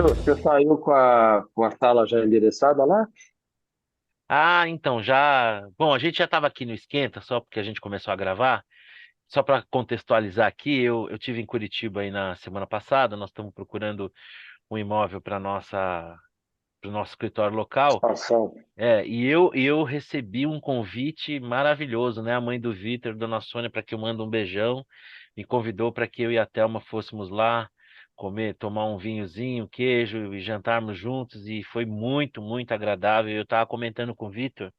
Você saiu com a sala já endereçada lá? Ah, então já. Bom, a gente já estava aqui no Esquenta, só porque a gente começou a gravar. Só para contextualizar aqui, eu tive em Curitiba aí na semana passada. Nós estamos procurando um imóvel para o nosso escritório local. Expansão. E eu recebi um convite maravilhoso, né? A mãe do Vitor, Dona Sônia, para que eu mande um beijão, me convidou para que eu e a Thelma fôssemos lá comer, tomar um vinhozinho, queijo e jantarmos juntos. E foi muito, muito agradável. Eu estava comentando com o Vitor.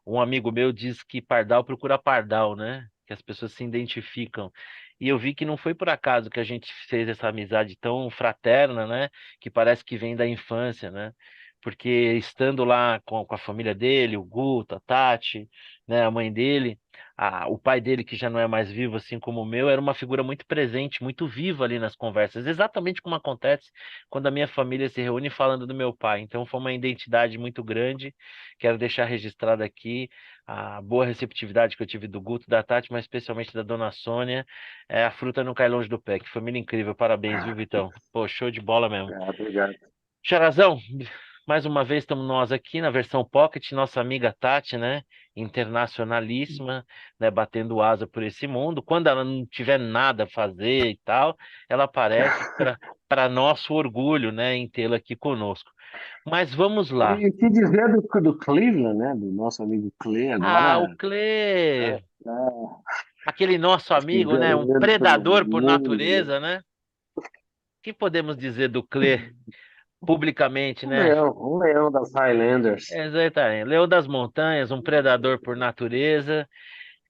Um amigo meu diz que pardal procura pardal, né? Que as pessoas se identificam. E eu vi que não foi por acaso que a gente fez essa amizade tão fraterna, né? Que parece que vem da infância, né? Porque estando lá com a família dele, o Guto, a Tati, né, a mãe dele, o pai dele, que já não é mais vivo, assim como o meu, era uma figura muito presente, muito viva ali nas conversas, exatamente como acontece quando a minha família se reúne falando do meu pai. Então foi uma identidade muito grande. Quero deixar registrado aqui a boa receptividade que eu tive do Guto, da Tati, mas especialmente da Dona Sônia. A fruta não cai longe do pé. Que família incrível. Parabéns, viu, Vitão? Pô, show de bola mesmo. Obrigado. Charazão, mais uma vez estamos nós aqui na versão Pocket, nossa amiga Tati, né? Internacionalíssima, né? Batendo asa por esse mundo. Quando ela não tiver nada a fazer e tal, ela aparece para nosso orgulho, né? Em tê-la aqui conosco. Mas vamos lá. E o que dizer do Cleveland, né? Do nosso amigo Clay, Ah, o agora Clê, tá, aquele nosso acho que amigo, né? Um ganhando pelo predador por mundo. natureza, né? O que podemos dizer do Clê publicamente, né? Um leão das Highlanders. Exatamente. Leão das montanhas, um predador por natureza,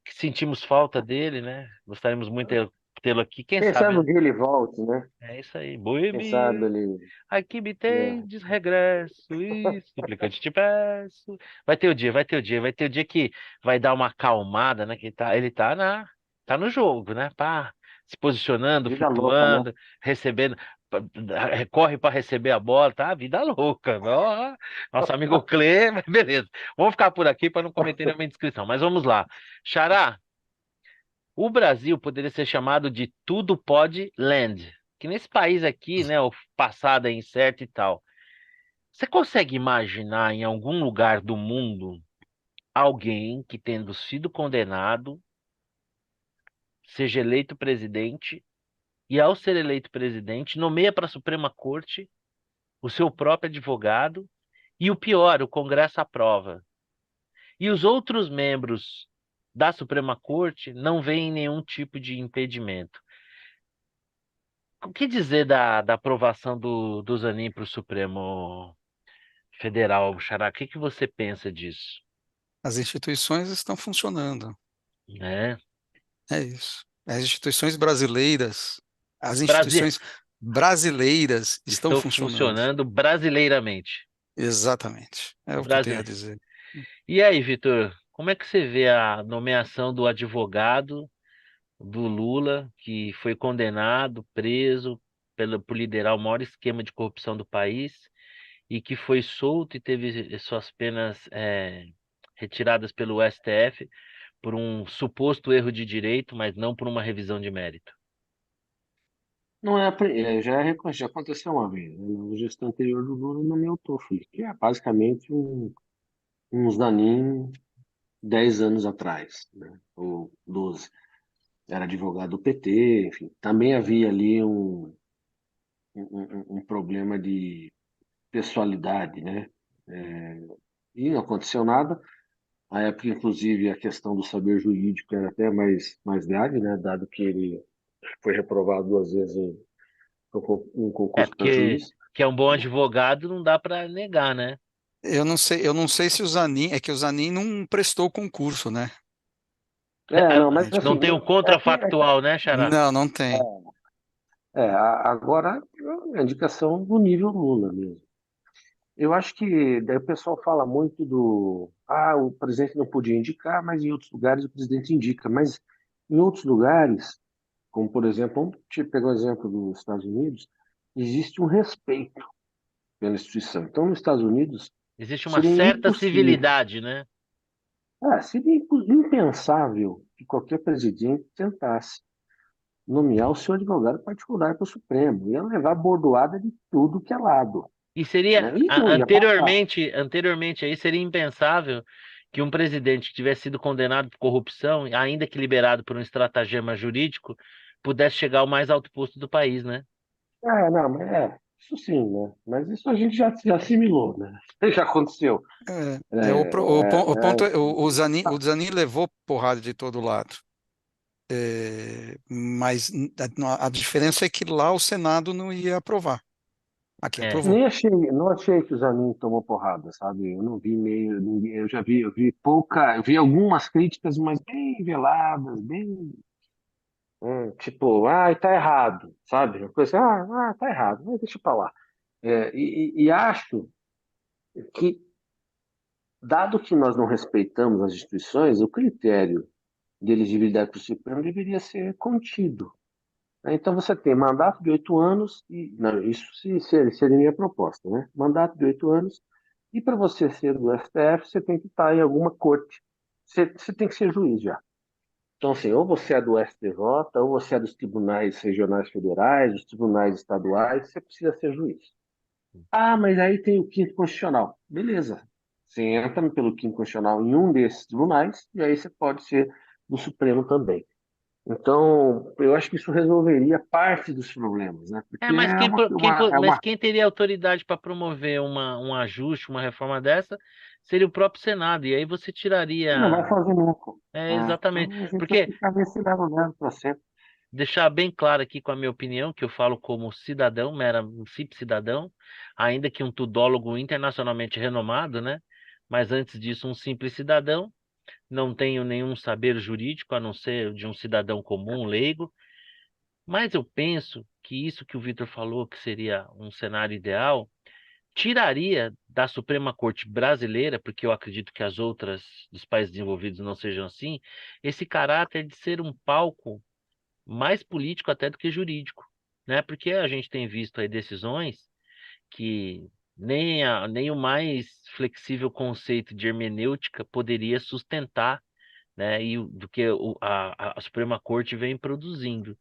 que sentimos falta dele, né? Gostaríamos muito de tê-lo aqui, quem Quem sabe, sabe um né? dia ele volte, né? É isso aí. Quem sabe Boemia, ele. aqui me É. tendes, regresso, isso, suplicante te peço. Vai ter o dia, vai ter o dia, vai ter o dia que vai dar uma acalmada, né? Que tá no jogo, né? Pá, se posicionando, Vida louca, né? flutuando, recebendo, corre para receber a bola, tá? Vida louca. Ó, nosso amigo Clê, mas beleza. Vamos ficar por aqui para não cometer nenhuma indiscrição, mas vamos lá. Xará, o Brasil poderia ser chamado de tudo pode land. Que nesse país aqui, né, o passado é incerto e tal. Você consegue imaginar em algum lugar do mundo alguém que, tendo sido condenado, seja eleito presidente e, ao ser eleito presidente, nomeia para a Suprema Corte o seu próprio advogado e o pior, o Congresso aprova. E os outros membros da Suprema Corte não veem nenhum tipo de impedimento. O que dizer da aprovação do Zanin para o Supremo Federal, Xará? O que você pensa disso? As instituições estão funcionando. Né? É isso. As instituições brasileiras, as Brasil instituições brasileiras estão estão funcionando. funcionando brasileiramente. Exatamente. É o que eu tenho Brasil. a dizer. E aí, Vitor, como é que você vê a nomeação do advogado do Lula, que foi condenado, preso por liderar o maior esquema de corrupção do país e que foi solto e teve suas penas retiradas pelo STF por um suposto erro de direito, mas não por uma revisão de mérito? Não é, já aconteceu uma vez, né? Na gestão anterior do Lula nomeou o Toffoli, que é basicamente um Zanin 10 anos atrás, né? Ou 12. Era advogado do PT, enfim. Também havia ali um problema de pessoalidade, né? É, e não aconteceu nada. A época, inclusive, a questão do saber jurídico era até mais grave, né? Dado que ele foi reprovado duas vezes em É concurso para porque juiz. que é um bom advogado, não dá para negar, né? Eu não sei se o Zanin, é que o Zanin não prestou concurso, né? Não, mas Não assim, tem o é que contrafactual, né, Xará? Não, não tem. agora é a indicação do nível Lula mesmo. Eu acho que daí o pessoal fala muito o presidente não podia indicar, mas em outros lugares o presidente indica. Mas em outros lugares, como por exemplo, vamos pegar o exemplo dos Estados Unidos, existe um respeito pela instituição. Então, nos Estados Unidos, Existe uma seria certa impossível, civilidade, né? seria impensável que qualquer presidente tentasse. nomear o seu advogado particular para o Supremo. Ia levar bordoada de tudo que é lado, E seria, né? E não ia passar. anteriormente aí, seria impensável que um presidente que tivesse sido condenado por corrupção, ainda que liberado por um estratagema jurídico, pudesse chegar ao mais alto posto do país, né? Não, mas isso sim, né? Mas isso a gente já assimilou, né? Já aconteceu. O ponto é, Ah, O Zanin levou porrada de todo lado. Mas a diferença é que lá o Senado não ia aprovar. Aqui É. aprovou. não achei que o Zanin tomou porrada, sabe? Eu não vi meio, eu vi pouca, eu vi algumas críticas, mas bem veladas, bem, tipo, tá errado, sabe? Uma coisa, tá errado, mas deixa pra lá. E acho que, dado que nós não respeitamos as instituições, o critério de elegibilidade para o Supremo deveria ser contido. Então você tem mandato de 8 anos, e não, isso seria a minha proposta, né? Mandato de 8 anos, e para você ser do STF, você tem que estar em alguma corte. Você tem que ser juiz já. Então, assim, ou você é do STJ, ou você é dos tribunais regionais federais, dos tribunais estaduais, você precisa ser juiz. Mas aí tem o quinto constitucional. Beleza. Você entra pelo quinto constitucional em um desses tribunais, e aí você pode ser do Supremo também. Então, eu acho que isso resolveria parte dos problemas, né? Porque Mas é uma, uma, é mas uma... quem teria autoridade para promover um ajuste, uma reforma dessa, seria o próprio Senado. E aí você Não vai tiraria. fazer nunca. Exatamente. Então, a gente vai Porque ficar nesse lado para sempre. deixar bem claro aqui com a minha opinião, que eu falo como cidadão, um simples cidadão, ainda que um tudólogo internacionalmente renomado, né? Mas antes disso, um simples cidadão, não tenho nenhum saber jurídico, a não ser de um cidadão comum, leigo, mas eu penso que isso que o Vitor falou, que seria um cenário ideal, tiraria da Suprema Corte brasileira, porque eu acredito que as outras dos países desenvolvidos não sejam assim, esse caráter de ser um palco mais político até do que jurídico, né? Porque a gente tem visto aí decisões que nem o mais flexível conceito de hermenêutica poderia sustentar, né? Do que a Suprema Corte vem produzindo.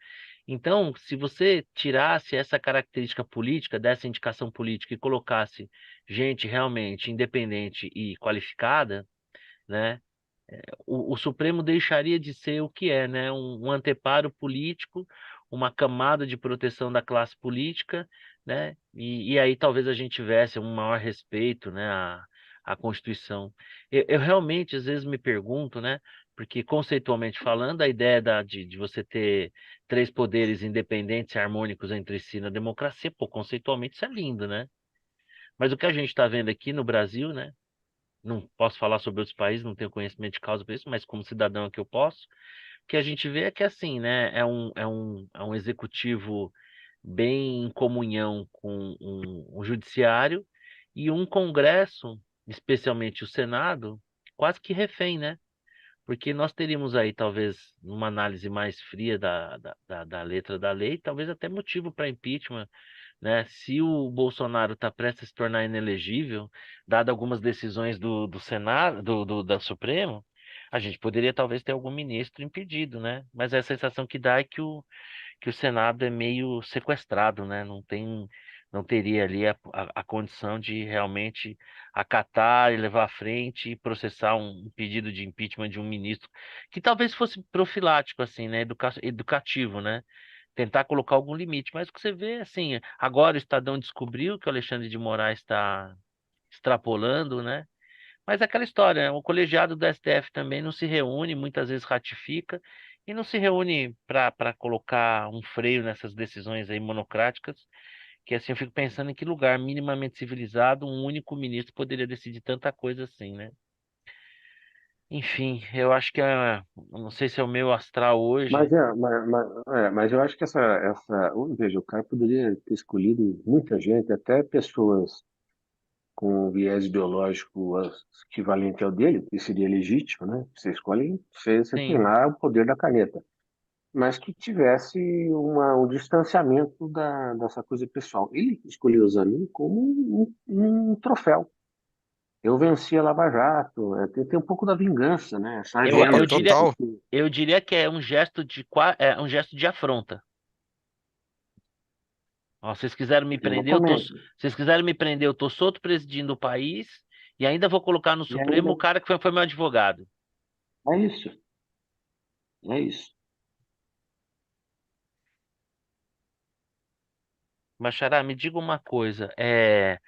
Então, se você tirasse essa característica política dessa indicação política e colocasse gente realmente independente e qualificada, né? O Supremo deixaria de ser o que é, né? Um anteparo político, uma camada de proteção da classe política, né? E aí talvez a gente tivesse um maior respeito, né? À Constituição. Eu realmente às vezes me pergunto, né? Porque conceitualmente falando, a ideia de você ter três poderes independentes e harmônicos entre si na democracia, pô, conceitualmente isso é lindo, né? Mas o que a gente está vendo aqui no Brasil, né? Não posso falar sobre outros países, não tenho conhecimento de causa para isso, mas como cidadão aqui eu posso. O que a gente vê é que assim, né, é um executivo bem em comunhão com um judiciário e um Congresso, especialmente o Senado, quase que refém, né? Porque nós teríamos aí, talvez, uma análise mais fria da letra da lei, talvez até motivo para impeachment, né? Se o Bolsonaro está prestes a se tornar inelegível, dado algumas decisões do Senado, da Supremo, a gente poderia talvez ter algum ministro impedido, né? Mas a sensação que dá é que o Senado é meio sequestrado, né? Não teria ali a condição de realmente acatar e levar à frente e processar um pedido de impeachment de um ministro que talvez fosse profilático, assim, né? Educativo, né? Tentar colocar algum limite. Mas o que você vê, assim, agora o Estadão descobriu que o Alexandre de Moraes está extrapolando, né? Mas é aquela história, né? O colegiado do STF também não se reúne, muitas vezes ratifica, e não se reúne para colocar um freio nessas decisões aí monocráticas, que assim eu fico pensando em que lugar minimamente civilizado um único ministro poderia decidir tanta coisa assim, né? Enfim, eu acho que não sei se é o meu astral hoje. Mas eu acho que veja, o cara poderia ter escolhido muita gente, até pessoas com viés ideológico equivalente ao dele, que seria legítimo, né? Você escolhe, você tem Sim, lá o poder da caneta, mas que tivesse um distanciamento dessa coisa pessoal. Ele escolheu o Zanin como um troféu. Eu venci a Lava Jato. Tem um pouco da vingança, né? Essa Eu, agenda. Opa, eu diria, total. eu diria que é um gesto é um gesto de afronta. Ó, vocês quiseram me prender, Exatamente. vocês quiseram me prender, eu tô solto presidindo o país e ainda vou colocar no E Supremo ainda o cara que foi meu advogado. é isso. É isso. Mas, Xará, me diga uma coisa,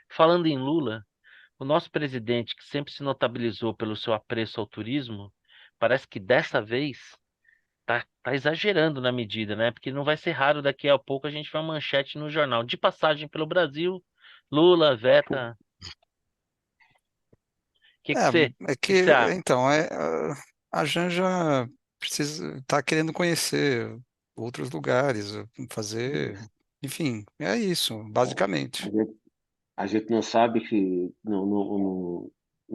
falando em Lula, o nosso presidente, que sempre se notabilizou pelo seu apreço ao turismo, parece que dessa vez tá exagerando na medida, né? Porque não vai ser raro daqui a pouco a gente ver uma manchete no jornal. De passagem pelo Brasil, Lula veta. É Que que você que, acha? então, a Janja precisa, tá querendo conhecer outros lugares, fazer, enfim, é isso, A basicamente. gente, a gente não sabe que o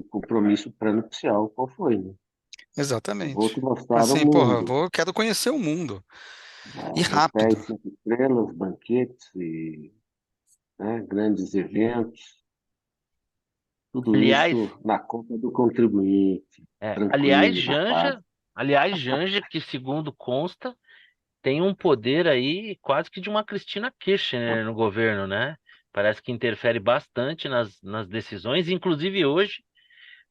compromisso pré-nupcial qual foi, né? Vou Exatamente. te mostrar o Assim, porra, mundo. quero conhecer o mundo. E rápido. Hotéis 5 estrelas, banquetes e, né, grandes eventos. Tudo Aliás, isso na conta do contribuinte, aliás, tranquilo, na paz. Janja, que segundo consta, tem um poder aí quase que de uma Cristina Kirchner no governo, né? Parece que interfere bastante nas decisões, inclusive hoje,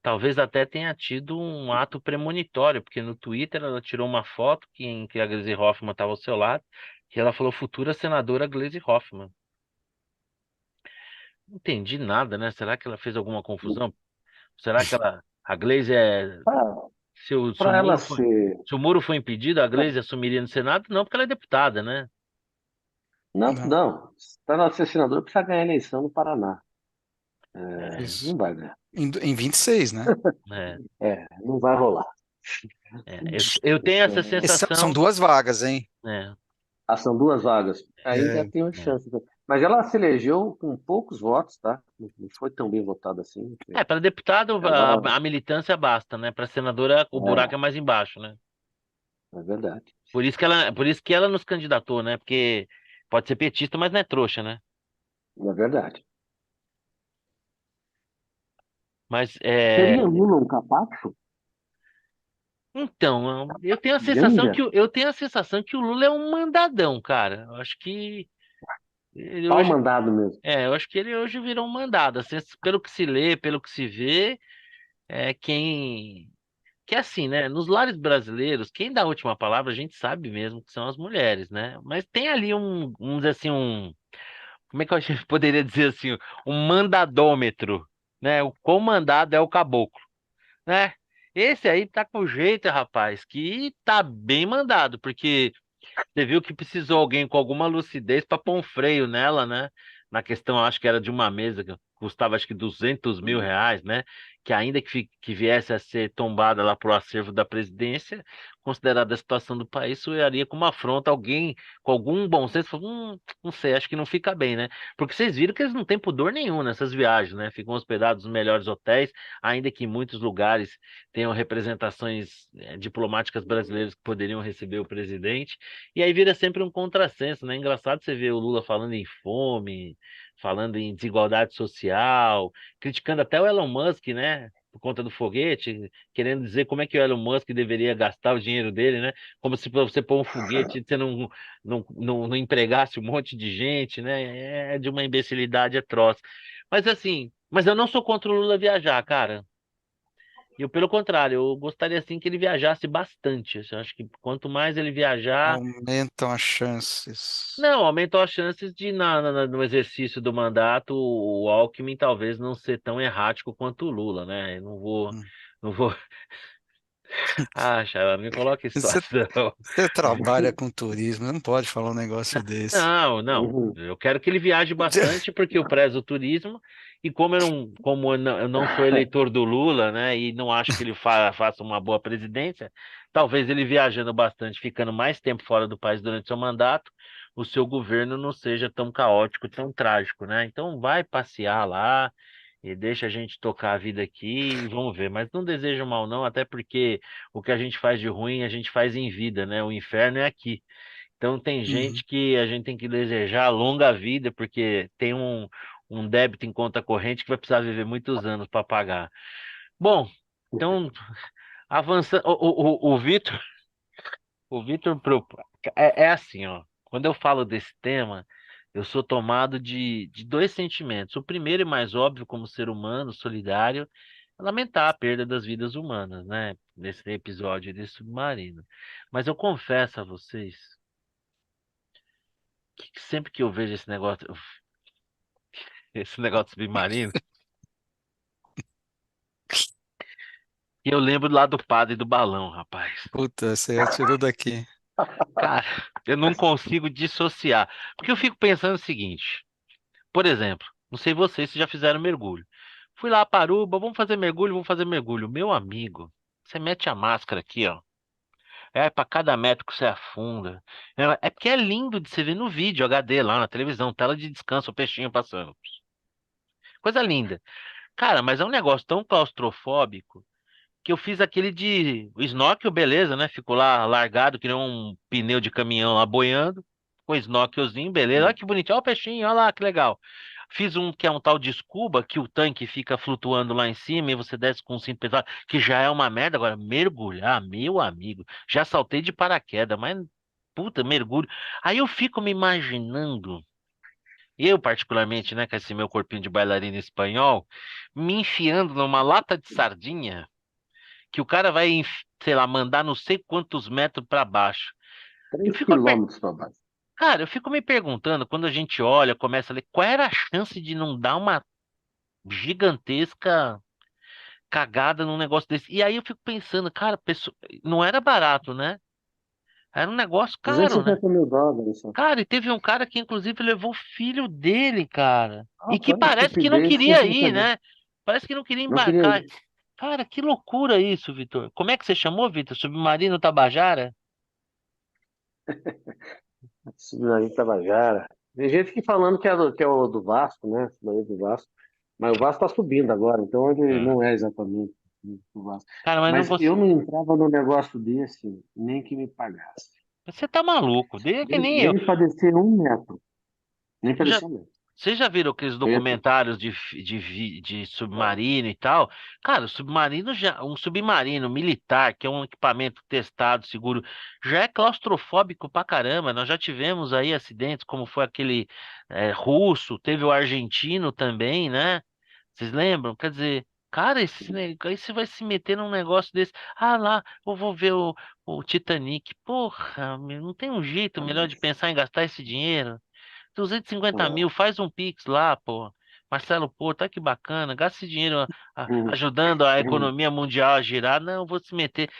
talvez até tenha tido um ato premonitório, porque no Twitter ela tirou uma foto em que a Gleisi Hoffmann estava ao seu lado, e ela falou futura senadora Gleisi Hoffmann. Não entendi nada, né? Será que ela fez alguma confusão? Será que a Gleisi se o Para ela muro ser. se o muro foi impedido, a Gleisi assumiria no Senado? Não, porque ela é deputada, né? Não, Não, não. Para ela ser senador, precisa ganhar a eleição no Paraná. isso. Não vai ganhar. Em 26, né? É, Não vai rolar. eu tenho essa São sensação, duas vagas, hein? né? São 2 vagas. Ainda É, tem uma É, chance. Mas ela se elegeu com poucos votos, tá? Não foi tão bem votada assim. para deputado Ela. a militância basta, né? Para senadora o buraco é É, mais embaixo, né? é verdade. Por isso que ela nos candidatou, né? Porque pode ser petista, mas não é trouxa, né? É verdade. Mas Seria Lula um capacho? então, eu tenho a sensação Janja? eu tenho a sensação que o Lula é um mandadão, cara. Eu acho que ele Pau hoje mandado mesmo. eu acho que ele hoje virou um mandado. Assim, pelo que se lê, pelo que se vê, é quem que é assim, né? Nos lares brasileiros, quem dá a última palavra, a gente sabe mesmo que são as mulheres, né? Mas tem ali vamos dizer assim, como é que eu poderia dizer assim, um mandadômetro, né? O quão mandado é o caboclo, né? Esse aí tá com jeito, rapaz, que tá bem mandado, porque você viu que precisou alguém com alguma lucidez para pôr um freio nela, né? Na questão, acho que era de uma mesa que custava acho que R$ 200.000, né? Que ainda que viesse a ser tombada lá pro acervo da presidência, considerada a situação do país, soaria como uma afronta alguém com algum bom senso, falou, não sei, acho que não fica bem, né? Porque vocês viram que eles não têm pudor nenhum nessas viagens, né? Ficam hospedados nos melhores hotéis, ainda que em muitos lugares tenham representações diplomáticas brasileiras que poderiam receber o presidente. E aí vira sempre um contrassenso, né? Engraçado você ver o Lula falando em fome, falando em desigualdade social, criticando até o Elon Musk, né? Por conta do foguete, querendo dizer como é que o Elon Musk deveria gastar o dinheiro dele, né? Como se pra você pôr um foguete você não empregasse um monte de gente, né? É de uma imbecilidade atroz. Mas assim, mas eu não sou contra o Lula viajar, cara. Eu, pelo contrário, eu gostaria assim que ele viajasse bastante. Eu acho que quanto mais ele viajar, aumentam as chances. não, aumentou as chances de, no exercício do mandato, o Alckmin talvez não ser tão errático quanto o Lula, né? Eu Hum. não vou. Ah, Xará, me coloca em Você, situação. você trabalha com turismo, não pode falar um negócio desse. Não, não. Uhum. Eu quero que ele viaje bastante porque eu prezo o turismo e eu não sou eleitor do Lula, né? E não acho que ele faça uma boa presidência, talvez ele viajando bastante, ficando mais tempo fora do país durante seu mandato, o seu governo não seja tão caótico, tão trágico, né? Então vai passear lá e deixa a gente tocar a vida aqui e vamos ver. Mas não desejo mal não, até porque o que a gente faz de ruim a gente faz em vida, né? O inferno é aqui. Então tem Uhum. gente que a gente tem que desejar longa vida, porque tem um um débito em conta corrente que vai precisar viver muitos anos para pagar. Bom, então, avançando, o Vitor, é assim, ó. Quando eu falo desse tema, eu sou tomado de dois sentimentos. O primeiro e mais óbvio, como ser humano, solidário, é lamentar a perda das vidas humanas, né? Nesse episódio desse submarino. Mas eu confesso a vocês que sempre que eu vejo esse negócio submarino, eu lembro lá do padre do balão, rapaz. Puta, você tirou daqui. Cara, eu não consigo dissociar. Porque eu fico pensando o seguinte. Por exemplo, não sei vocês se já fizeram mergulho. Fui lá, Paruba, vamos fazer mergulho, vamos fazer mergulho. Meu amigo, você mete a máscara aqui, ó. É para cada metro que você afunda. É porque é lindo de você ver no vídeo HD lá na televisão, tela de descanso, o peixinho passando. Coisa linda. Cara, mas é um negócio tão claustrofóbico que eu fiz aquele de o snorkel, beleza, né? Ficou lá largado, que nem um pneu de caminhão lá boiando, com o snorkelzinho, beleza. Olha que bonitinho, olha o peixinho, olha lá que legal. Fiz um que é um tal de scuba, que o tanque fica flutuando lá em cima e você desce com um cinto pesado, que já é uma merda. Agora, mergulhar, meu amigo, já saltei de paraquedas, mas puta, mergulho. Aí eu fico me imaginando, eu particularmente, né, com esse meu corpinho de bailarina espanhol, me enfiando numa lata de sardinha que o cara vai, sei lá, mandar não sei quantos metros para baixo. Eu três fico, quilômetros para baixo. cara, eu fico me perguntando, quando a gente olha, começa a ler, qual era a chance de não dar uma gigantesca cagada num negócio desse? E aí eu fico pensando, cara, não era barato, né? Era um negócio caro, né? US$ 250 mil só. Cara, e teve um cara que inclusive levou o filho dele, cara. E que Rapaz, parece que não estupidez sem queria ir, precedentes. né? Parece que não queria Não queria embarcar. Cara, que loucura isso, Vitor. Como é que você chamou, Vitor? Submarino Tabajara? subir em Tabajara. Tem gente que falando que é o do Vasco, né? Submarino do Vasco. Mas o Vasco está subindo agora, então ele Ah. não é exatamente o Vasco. Cara, mas não Mas você. eu não entrava num negócio desse nem que me pagasse. Você tá maluco. Desde que Nem, nem eu. nem para descer 1 metro. Nem para Já, descer 1 metro. Vocês já viram aqueles Eu ia- documentários de submarino e tal? Cara, o submarino já, um submarino militar, que é um equipamento testado, seguro, já é claustrofóbico pra caramba. Nós já tivemos aí acidentes, como foi aquele russo, teve o argentino também, né? Vocês lembram? Quer dizer, cara, aí você vai se meter num negócio desse. Ah lá, eu vou ver o Titanic. Porra, meu, não tem um jeito melhor de pensar em gastar esse dinheiro? 250 mil, faz um Pix lá, pô. Marcelo Porto, olha que bacana, gasta esse dinheiro ajudando a economia mundial a girar. Não, eu vou se meter.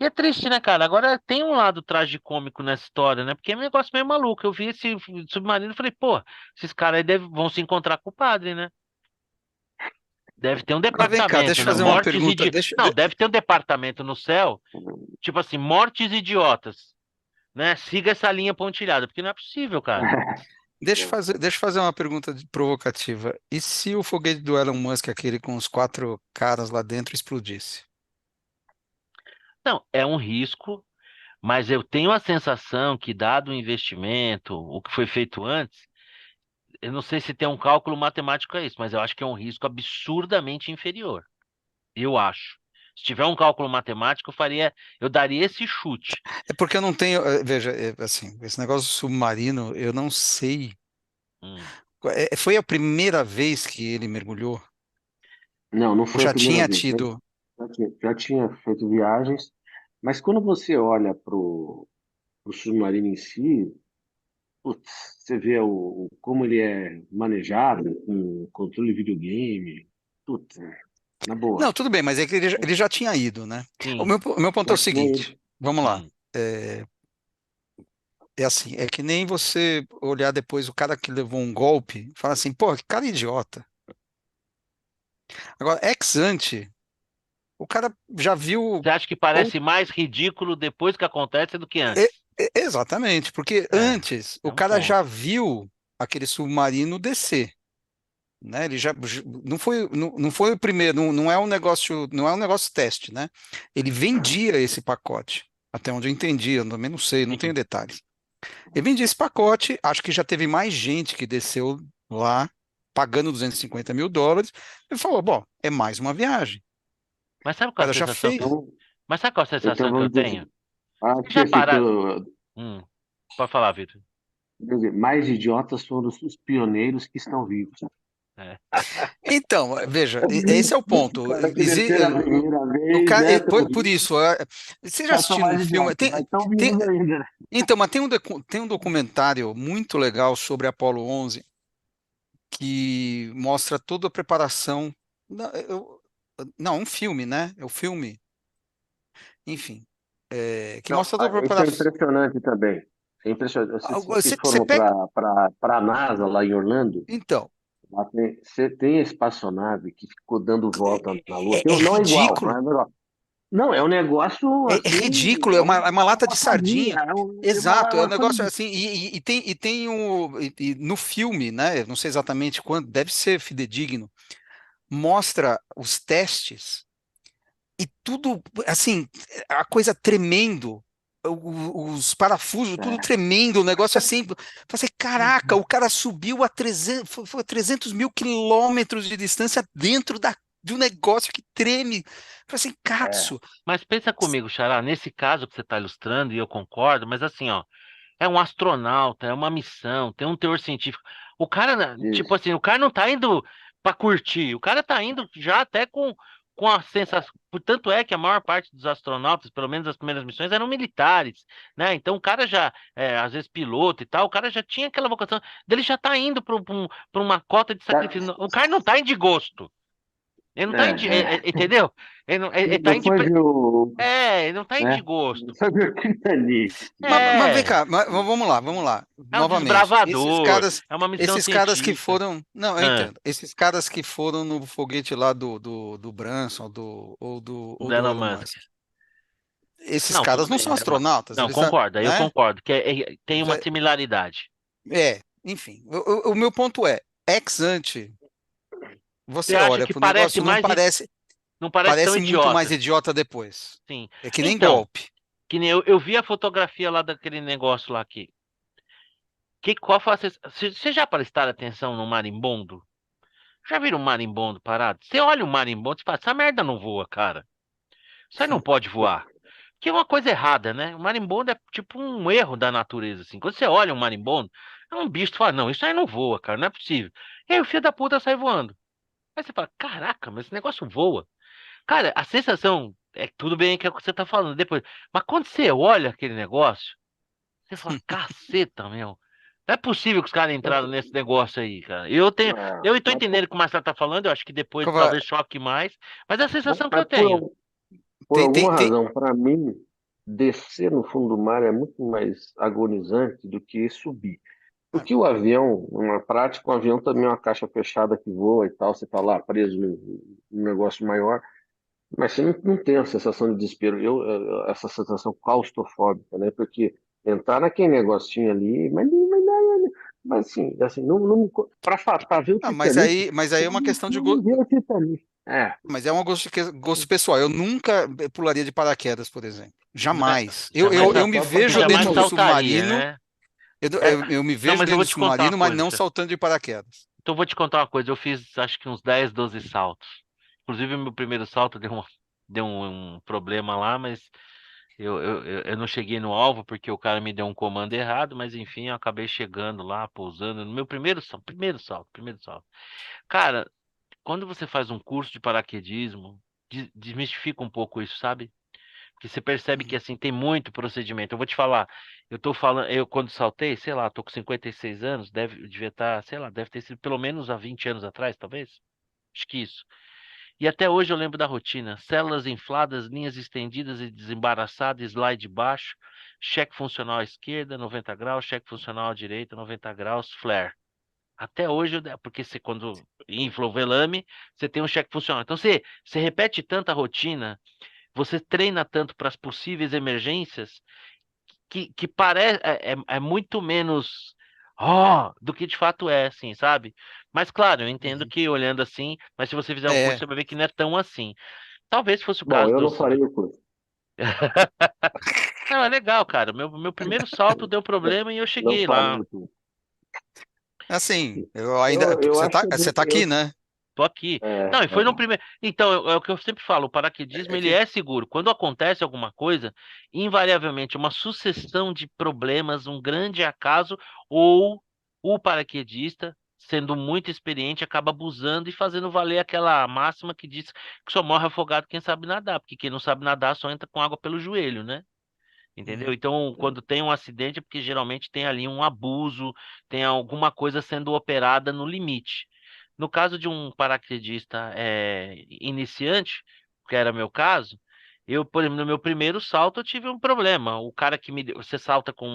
E é triste, né, cara? Agora tem um lado tragicômico nessa história, né? Porque é um negócio meio maluco. Eu vi esse submarino e falei, pô, esses caras aí vão se encontrar com o padre, né? Deve ter um Agora vem cá, deixa departamento, eu né? fazer uma Mortes pergunta. Não, deve ter um departamento no céu, tipo assim, mortes idiotas, né? Siga essa linha pontilhada, porque não é possível, cara. Deixa eu fazer uma pergunta provocativa. E se o foguete do Elon Musk, aquele com os 4 caras lá dentro, explodisse? Não, é um risco. Mas eu tenho a sensação que, dado o investimento, o que foi feito antes, eu não sei se tem um cálculo matemático a isso, mas eu acho que é um risco absurdamente inferior. Eu acho. Se tiver um cálculo matemático, eu daria esse chute. É porque eu não tenho, veja, assim, esse negócio submarino, eu não sei. Hum. Foi a primeira vez que ele mergulhou? Não, não Ou foi a já primeira tinha vez. tido? Já tinha feito viagens, mas quando você olha pro submarino em si, putz, você vê como ele é manejado, com controle videogame, putz, na Não, boa. tudo bem, mas é que ele já tinha ido, né? Sim. O meu ponto é o Já tinha ido. seguinte, vamos lá. Hum. É assim, é que nem você olhar depois o cara que levou um golpe, e falar assim, pô, que cara idiota. Agora, ex ante, o cara já viu. Você acha que ou- parece mais ridículo depois que acontece do que e- antes? Exatamente, porque É, antes é o um cara já ponto. viu aquele submarino descer, né? Ele não foi o primeiro, não é um negócio, não é um negócio teste, né? Ele vendia esse pacote, até onde eu entendi, eu também não sei, não tenho Sim. detalhes. Ele vendia esse pacote, acho que já teve mais gente que desceu lá. pagando US$ 250 mil, ele falou, bom, é mais uma viagem. Mas sabe O qual é a cara já sensação que... fez. Então, Mas sabe qual é a então sensação que eu vamos dizer tenho? assim, acho Vocês que já assim, pararam... Hum, pode falar, Vitor. quer dizer, mais idiotas foram os pioneiros que estão vivos. É. Então, veja, esse é o Os ponto. caras que desceram a primeira O vez, cara, né? por isso, vocês Os já caras são assistiram um mais filme? idiotas, mas estão Tem, vivos ainda, né? então, mas tem um documentário muito legal sobre Apolo 11 que mostra toda a preparação. Não, não, um filme, né? É o filme, enfim, que Não, mostra toda a isso é preparação. impressionante também. É impressionante. Vocês Você foram pega. para a NASA lá em Orlando? Então, Lá você tem a espaçonave que ficou dando volta na Lua. é Não é igual, ridículo. não é igual. Não, é um negócio É assim, ridículo, é uma é lata de uma casinha, sardinha. Exato, é um uma coisa negócio de. assim, e no filme, né? Eu não sei exatamente quando, deve ser fidedigno, mostra os testes e tudo assim, a coisa tremendo, os parafusos, tudo É, tremendo, o negócio assim. Falei, caraca, o cara subiu a 300, foi 300 mil quilômetros de distância dentro de um negócio que treme. Falei assim, é, Katsu. Mas pensa comigo, Xará, nesse caso que você está ilustrando, e eu concordo, mas assim, ó, é um astronauta, é uma missão, tem um teor científico. O cara, né, tipo isso. assim, o cara não tá indo para curtir, o cara tá indo já até com a sensação. Tanto é que a maior parte dos astronautas, pelo menos as primeiras missões, eram militares, né? Então o cara já, às vezes piloto e tal, o cara já tinha aquela vocação dele já tá indo para uma cota de Tá- sacrifício. O cara não tá indo de gosto. Ele não tá indo É, é. entendeu? Ele tá Não indo de, foi ver o. ele não tá indo de Né? Não gosto. foi ver o Titanic. Mas vem É, cá, vamos lá, é um novamente. desbravador, é uma missão Esses caras que científica. foram, não, eu Ah, entendo. Esses caras que foram no foguete lá do Branson, ou do do Elon Elon Musk. Musk. Esses Não, tudo caras não bem. são astronautas, Não, eles, concordo, aí eu né? concordo, que tem uma Eles similaridade. enfim. O meu ponto é, ex ante, Você você acha olha que pro parece negócio, mais, não parece tão parece muito mais idiota? idiota depois. Sim. É que nem Então, golpe. que nem eu vi a fotografia lá daquele negócio lá aqui. Qual foi você já prestaram atenção no marimbondo? Já viram um marimbondo parado? Você olha o marimbondo e fala, essa merda não voa, cara. Isso aí não pode voar. Que é uma coisa errada, né? O marimbondo é tipo um erro da natureza, assim. Quando você olha um marimbondo, é um bicho que fala, não, isso aí não voa, cara, não é possível. E aí o filho da puta sai voando. Aí você fala, caraca, mas esse negócio voa. Cara, a sensação é que tudo bem que é o que você tá falando depois. Mas quando você olha aquele negócio, você fala, caceta, meu. Não é possível que os caras entraram nesse negócio aí, cara. É, Eu tô mas, entendendo o que o Marcelo tá falando, eu acho que depois Cova- talvez choque mais, mas é a sensação que eu mas tenho. por Tem, alguma tem, tem, razão, para mim, descer no fundo do mar é muito mais agonizante do que subir. Porque o avião, uma prática, o avião também é uma caixa fechada que voa e tal, você está lá preso num negócio maior, mas você não tem a sensação de desespero, essa sensação claustrofóbica, né? Porque entrar naquele negocinho ali, mas assim não, para ver o Titanic, mas aí é uma questão de não ver o Titanic. É, Mas é um gosto pessoal. Eu nunca pularia de paraquedas, por exemplo. Não, Jamais. jamais, Eu me só para vejo falar jamais dentro do alguma saltaria, submarino, né? É, eu me não, vejo mas eu dentro vou do te contar uma submarino, mas coisa. não saltando de paraquedas. Então eu vou te contar uma coisa. Eu fiz acho que uns 10, 12 saltos. Inclusive, o meu primeiro salto deu um problema lá, mas eu não cheguei no alvo porque o cara me deu um comando errado, mas enfim, eu acabei chegando lá, pousando no meu primeiro salto, primeiro salto. Cara, quando você faz um curso de paraquedismo, desmistifica um pouco isso, sabe? Porque você percebe que Uhum. assim tem muito procedimento. Eu vou te falar, eu tô falando, eu quando saltei, sei lá, tô com 56 anos, devia estar, sei lá, deve ter sido pelo menos há 20 anos atrás, talvez. Acho que isso. E até hoje eu lembro da rotina: células infladas, linhas estendidas e desembaraçadas, slide baixo, cheque funcional à esquerda, 90 graus, cheque funcional à direita, 90 graus, flare. Até hoje, porque você, quando infla o velame, você tem um cheque funcional. Então você repete tanta rotina, você treina tanto para as possíveis emergências que parece é muito menos do que de fato é, assim, sabe? Mas claro, eu entendo Uhum. que olhando assim, mas se você fizer um curso, É, você vai ver que não é tão assim. Talvez fosse o bom, caso eu não dos. farei o curso. Não, é legal, cara. Meu primeiro salto deu problema e eu Não cheguei farei lá. o curso. Assim, eu ainda. Eu acho que Você tá aqui, né? Tô aqui. é, Não, e foi no primeiro. Então, é o que eu sempre falo, o paraquedismo ele é seguro. Quando acontece alguma coisa, invariavelmente uma sucessão de problemas, um grande acaso, ou o paraquedista, sendo muito experiente, acaba abusando e fazendo valer aquela máxima que diz que só morre afogado quem sabe nadar, porque quem não sabe nadar só entra com água pelo joelho, né? Entendeu? Uhum. Então, quando tem um acidente, é porque geralmente tem ali um abuso, tem alguma coisa sendo operada no limite. No caso de um paraquedista iniciante, que era meu caso, eu, por exemplo, no meu primeiro salto eu tive um problema. O cara que me deu, você salta com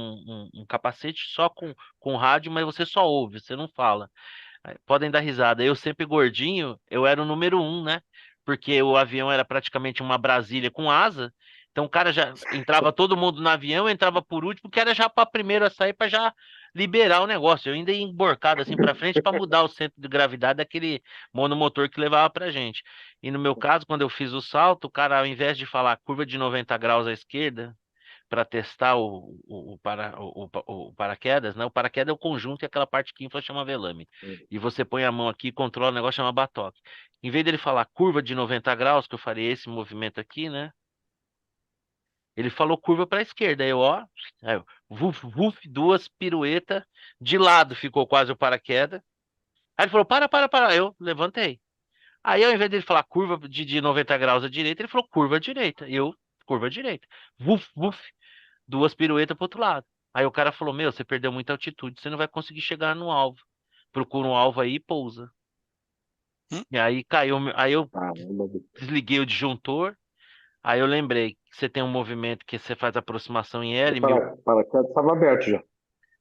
um capacete só com rádio, mas você só ouve, você não fala. Podem dar risada. Eu sempre gordinho, eu era o número um, né? Porque o avião era praticamente uma Brasília com asa. Então o cara já entrava todo mundo no avião, entrava por último, que era já para primeiro a sair para já liberar o negócio. Eu ainda ia emborcado assim para frente para mudar o centro de gravidade daquele monomotor que levava pra gente. E no meu caso, quando eu fiz o salto, o cara, ao invés de falar curva de 90 graus à esquerda, para testar o paraquedas, né? O paraquedas é o conjunto e aquela parte que infla chama velame. E você põe a mão aqui e controla o negócio chama batoque. Em vez dele falar curva de 90 graus, que eu faria esse movimento aqui, né? Ele falou curva para a esquerda. Aí eu, vuf, vuf, duas piruetas, de lado ficou quase o paraquedas. Aí ele falou, para. Eu levantei. Aí ao invés dele falar curva de 90 graus à direita, ele falou curva à direita. Curva à direita. Vuf, vuf, duas piruetas pro outro lado. Aí o cara falou: Meu, você perdeu muita altitude, você não vai conseguir chegar no alvo. Procura um alvo aí e pousa. Hum? E aí caiu, aí eu caramba, desliguei o disjuntor. Aí eu lembrei que você tem um movimento que você faz aproximação em o L, mil. paraquedas estava aberto já.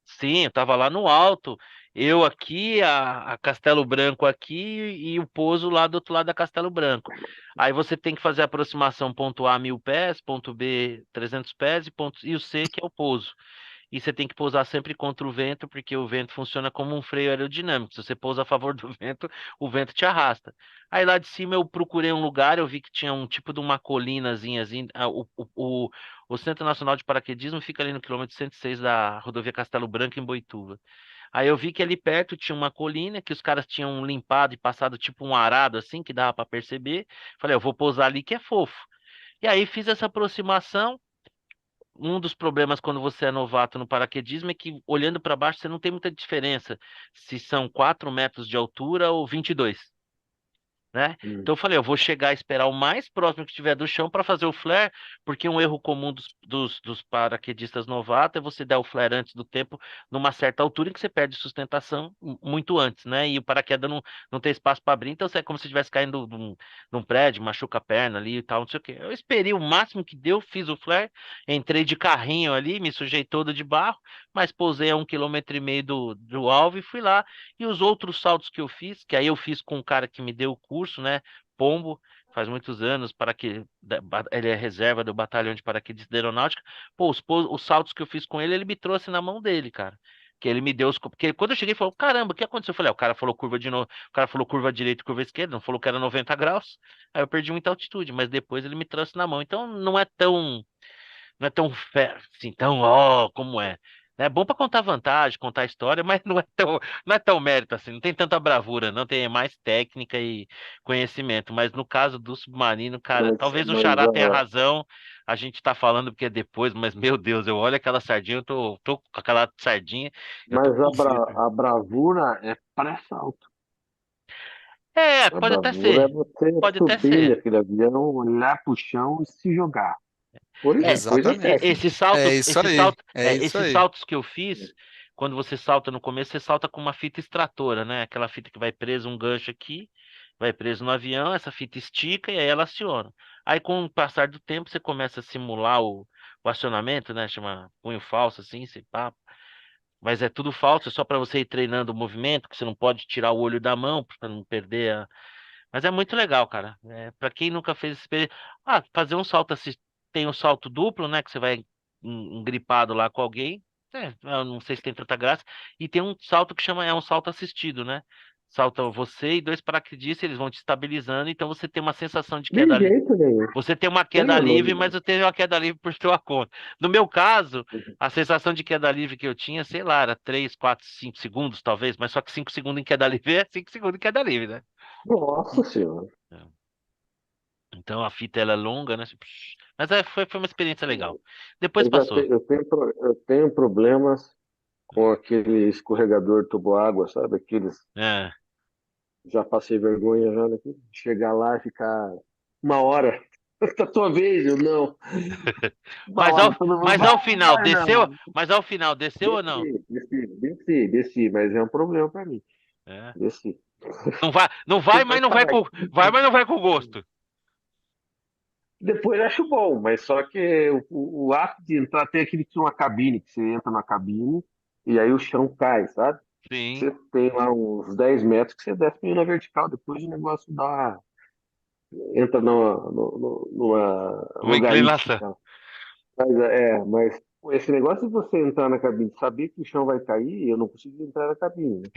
Sim, eu tava lá no alto. Eu aqui, a Castelo Branco aqui e o pouso lá do outro lado da Castelo Branco. Aí você tem que fazer a aproximação ponto A 1.000 pés, ponto B 300 pés e o C que é o pouso. E você tem que pousar sempre contra o vento, porque o vento funciona como um freio aerodinâmico. Se você pousa a favor do vento, o vento te arrasta. Aí lá de cima eu procurei um lugar, eu vi que tinha um tipo de uma colinazinha, assim, o Centro Nacional de Paraquedismo fica ali no quilômetro 106 da rodovia Castelo Branco, em Boituva. Aí eu vi que ali perto tinha uma colina que os caras tinham limpado e passado tipo um arado assim, que dava para perceber. Falei, eu vou pousar ali que é fofo. E aí fiz essa aproximação. Um dos problemas quando você é novato no paraquedismo é que, olhando para baixo, você não tem muita diferença se são 4 metros de altura ou 22, né? Hum. Então eu falei, eu vou chegar a esperar o mais próximo que estiver do chão para fazer o flare, porque um erro comum dos paraquedistas novatos é você dar o flare antes do tempo, numa certa altura em que você perde sustentação muito antes, né? E o paraquedas não tem espaço para abrir, então é como se estivesse caindo num prédio, machuca a perna ali e tal, não sei o quê. Eu esperei o máximo que deu, fiz o flare, entrei de carrinho ali, me sujei todo de barro, mas pousei a 1,5 km do alvo e fui lá. E os outros saltos que eu fiz, que aí eu fiz com um cara que me deu o curso, né? Pombo, faz muitos anos, ele é reserva do Batalhão de Paraquedistas da Aeronáutica. Pô, os saltos que eu fiz com ele, ele me trouxe na mão dele, cara. Que ele me deu os. Porque quando eu cheguei, ele falou: Caramba, o que aconteceu? Eu falei: O cara falou curva de novo. O cara falou curva direita e curva esquerda, não falou que era 90 graus. Aí eu perdi muita altitude, mas depois ele me trouxe na mão. Então não é tão assim, tão como é. É bom para contar vantagem, contar história, mas não é tão mérito assim, não tem tanta bravura, não tem mais técnica e conhecimento. Mas no caso do submarino, cara, talvez o Mas Xará tenha razão. A gente tá falando porque é depois, mas meu Deus, eu olho aquela sardinha, eu tô com aquela sardinha, eu tô com medo. a bravura é pré-salto. É, A pode até bravura é ser, você pode até subir ser. daquele avião, olhar pro chão e se jogar. Coisa Exatamente. Esses técnica. É saltos, isso aí. É isso esses aí. saltos que eu fiz, quando você salta no começo, você salta com uma fita extratora, né? Aquela fita que vai preso um gancho aqui, vai preso no avião, essa fita estica e aí ela aciona. Aí com o passar do tempo, você começa a simular o acionamento, né? Chama punho falso, assim, esse papo. Mas é tudo falso, é só para você ir treinando o movimento, que você não pode tirar o olho da mão para não perder a. Mas é muito legal, cara. É, para quem nunca fez esse fazer um salto assim, tem um salto duplo, né, que você vai gripado lá com alguém. Eu não sei se tem tanta graça. E tem um salto que chama é um salto assistido, né? salta você e 2 paraquedistas, eles vão te estabilizando, então você tem uma sensação de De queda livre. jeito nenhum. Você tem uma Tem queda a livre, mas novidade. eu tenho uma queda livre por sua conta. No meu caso, a sensação de queda livre que eu tinha, sei lá, era 3, 4, 5 segundos, talvez, mas só que 5 segundos em queda livre é 5 segundos em queda livre, né? Nossa Senhora. É. Então a fita ela é longa, né? Mas foi uma experiência legal. Depois passou. Eu tenho problemas com aquele escorregador tubo-água, sabe? Aqueles. É. Já passei vergonha já, né? Chegar lá e ficar 1 hora. Tá tua vez, eu não. Uma Mas hora, ao, todo mundo mas vai, ao final, vai, desceu? não. Mas ao final, desceu ou não? Desci, mas é um problema pra mim. É. Desci. Não vai, mas Depois não vai fala, com, vai, mas não vai com gosto. depois acho bom, mas só que o ato de entrar tem aquele que tinha uma cabine, que você entra na cabine e aí o chão cai, sabe? Sim, Você tem lá uns 10 metros que você desce meio na vertical, depois o negócio dá, entra numa uma logaritmo. inclinação. Mas esse negócio de você entrar na cabine, saber que o chão vai cair, eu não consigo entrar na cabine, né?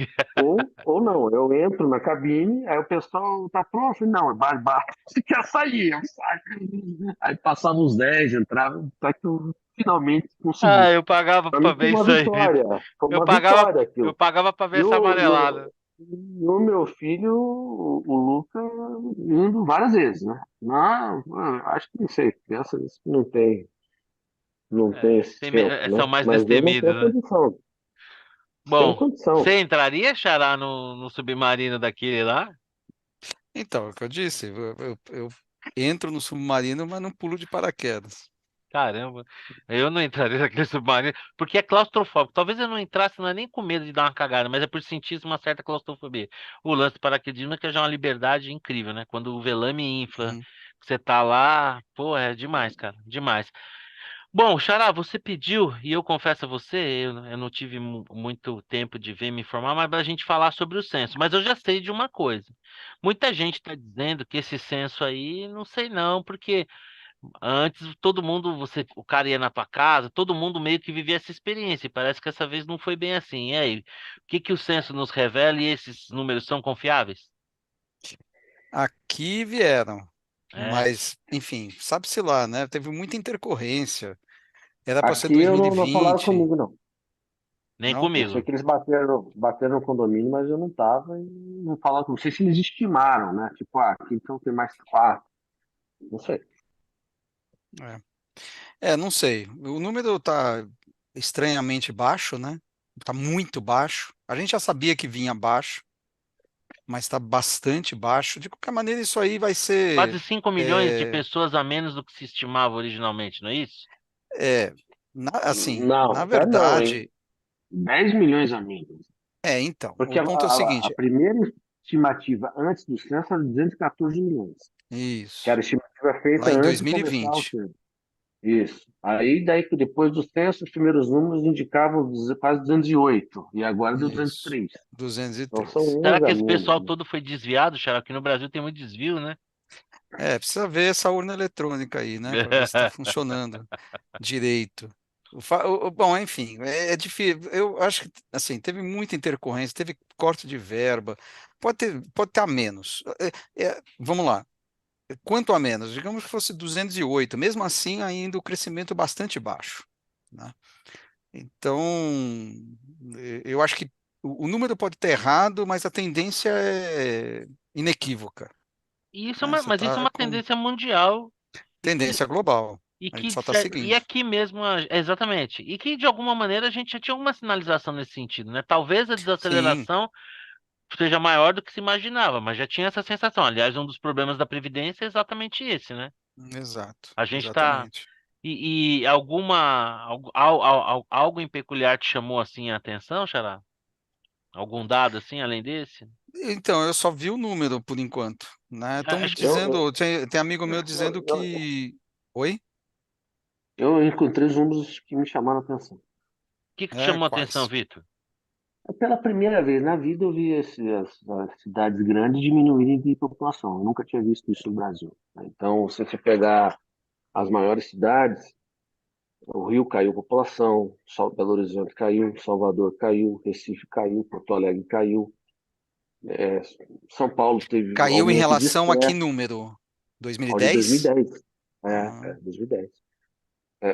Ou não, eu entro na cabine, aí o pessoal tá pronto, eu falei, não, é barbado, você quer sair, eu saio. Aí passava uns 10, entrava, até que eu finalmente consegui. Ah, eu pagava Pra pra mim foi ver uma isso aí, vitória, Vitor. foi Eu uma pagava, vitória eu aquilo. pagava pra ver E essa o, e amarelada. o, e o meu filho, o Luca, indo várias vezes, né? Não, acho que não sei, criança não tem É, esse senso, são né? mais Mas eu não tenho destemidos, né? condição, sem Bom, condição. você entraria, Xará, no submarino daquele lá? Então, é o que eu disse, eu entro no submarino, mas não pulo de paraquedas. Caramba, eu não entraria naquele submarino, porque é claustrofóbico. Talvez eu não entrasse, não é nem com medo de dar uma cagada, mas é por sentir uma certa claustrofobia. O lance do paraquedismo é que já é uma liberdade incrível, né? Quando o velame infla, Uhum. você tá lá, pô, é demais, cara, demais. Bom, Xará, você pediu, e eu confesso a você, eu não tive muito tempo de ver me informar, mas a gente falar sobre o censo. Mas eu já sei de uma coisa. Muita gente está dizendo que esse censo aí, não sei não, porque antes todo mundo, o cara ia na tua casa, todo mundo meio que vivia essa experiência. E parece que essa vez não foi bem assim. E aí, o que que o censo nos revela e esses números são confiáveis? Aqui vieram, É, mas, enfim, sabe-se lá, né? Teve muita intercorrência. Era para ser Aqui eu não falaram 2020, comigo, não. nem não? Eu sei comigo. que eles bateram no condomínio, mas eu não tava e não falaram comigo. Não sei se eles estimaram, né? Tipo, aqui então tem mais 4. Não sei. Não sei. O número está estranhamente baixo, né? Está muito baixo. A gente já sabia que vinha baixo, mas está bastante baixo. De qualquer maneira, isso aí vai Quase ser. 5 milhões de É, pessoas a menos do que se estimava originalmente, não é isso? é, assim, na Não, tá não, hein? verdade, 10 milhões a menos. então, Porque o ponto é o a seguinte. primeira estimativa antes do censo era 214 milhões, que era Isso, a estimativa feita lá em antes de começar o 2020. censo. Isso. Aí, daí, depois do censo, os primeiros números indicavam quase 208, e agora deu Isso, 203. Então, são 203. Será 11 que a esse menos, pessoal né? todo foi desviado, Xará? Aqui no Brasil tem muito desvio, né? Precisa ver essa urna eletrônica aí, né, para ver se está funcionando direito. Bom, enfim, é difícil. Eu acho que assim teve muita intercorrência, teve corte de verba, pode ter a menos. Vamos lá. Quanto a menos? Digamos que fosse 208. Mesmo assim, ainda o crescimento é bastante baixo, né? Então, eu acho que o número pode estar errado, mas a tendência é inequívoca, E isso é né? uma, Você mas isso é está uma com tendência mundial e que, tendência global. e A gente que só está e seguindo. aqui mesmo, exatamente, e que de alguma maneira a gente já tinha uma sinalização nesse sentido, né? Talvez a Sim, desaceleração seja maior do que se imaginava, mas já tinha essa sensação. Aliás, um dos problemas da Previdência é exatamente esse, né? exato, A gente está. exatamente. E algo em peculiar te chamou assim a atenção, Xará? Algum dado assim, além desse? Então, eu só vi o número por enquanto, né? Estão me Acho que. O Eu, dizendo, tem amigo meu dizendo eu, eu, que. Oi? eu encontrei os números que me chamaram a atenção. que te chamou a atenção, Quais? Vitor? Pela primeira vez na vida eu vi as cidades grandes diminuírem de população. Eu nunca tinha visto isso no Brasil, né? Então, se você pegar as maiores cidades, o Rio caiu a população, Belo Horizonte caiu, Salvador caiu, Recife caiu, Porto Alegre caiu. É, São Paulo teve um Caiu em aumento relação a que discreto número? ao de 2010? 2010. Ah, 2010.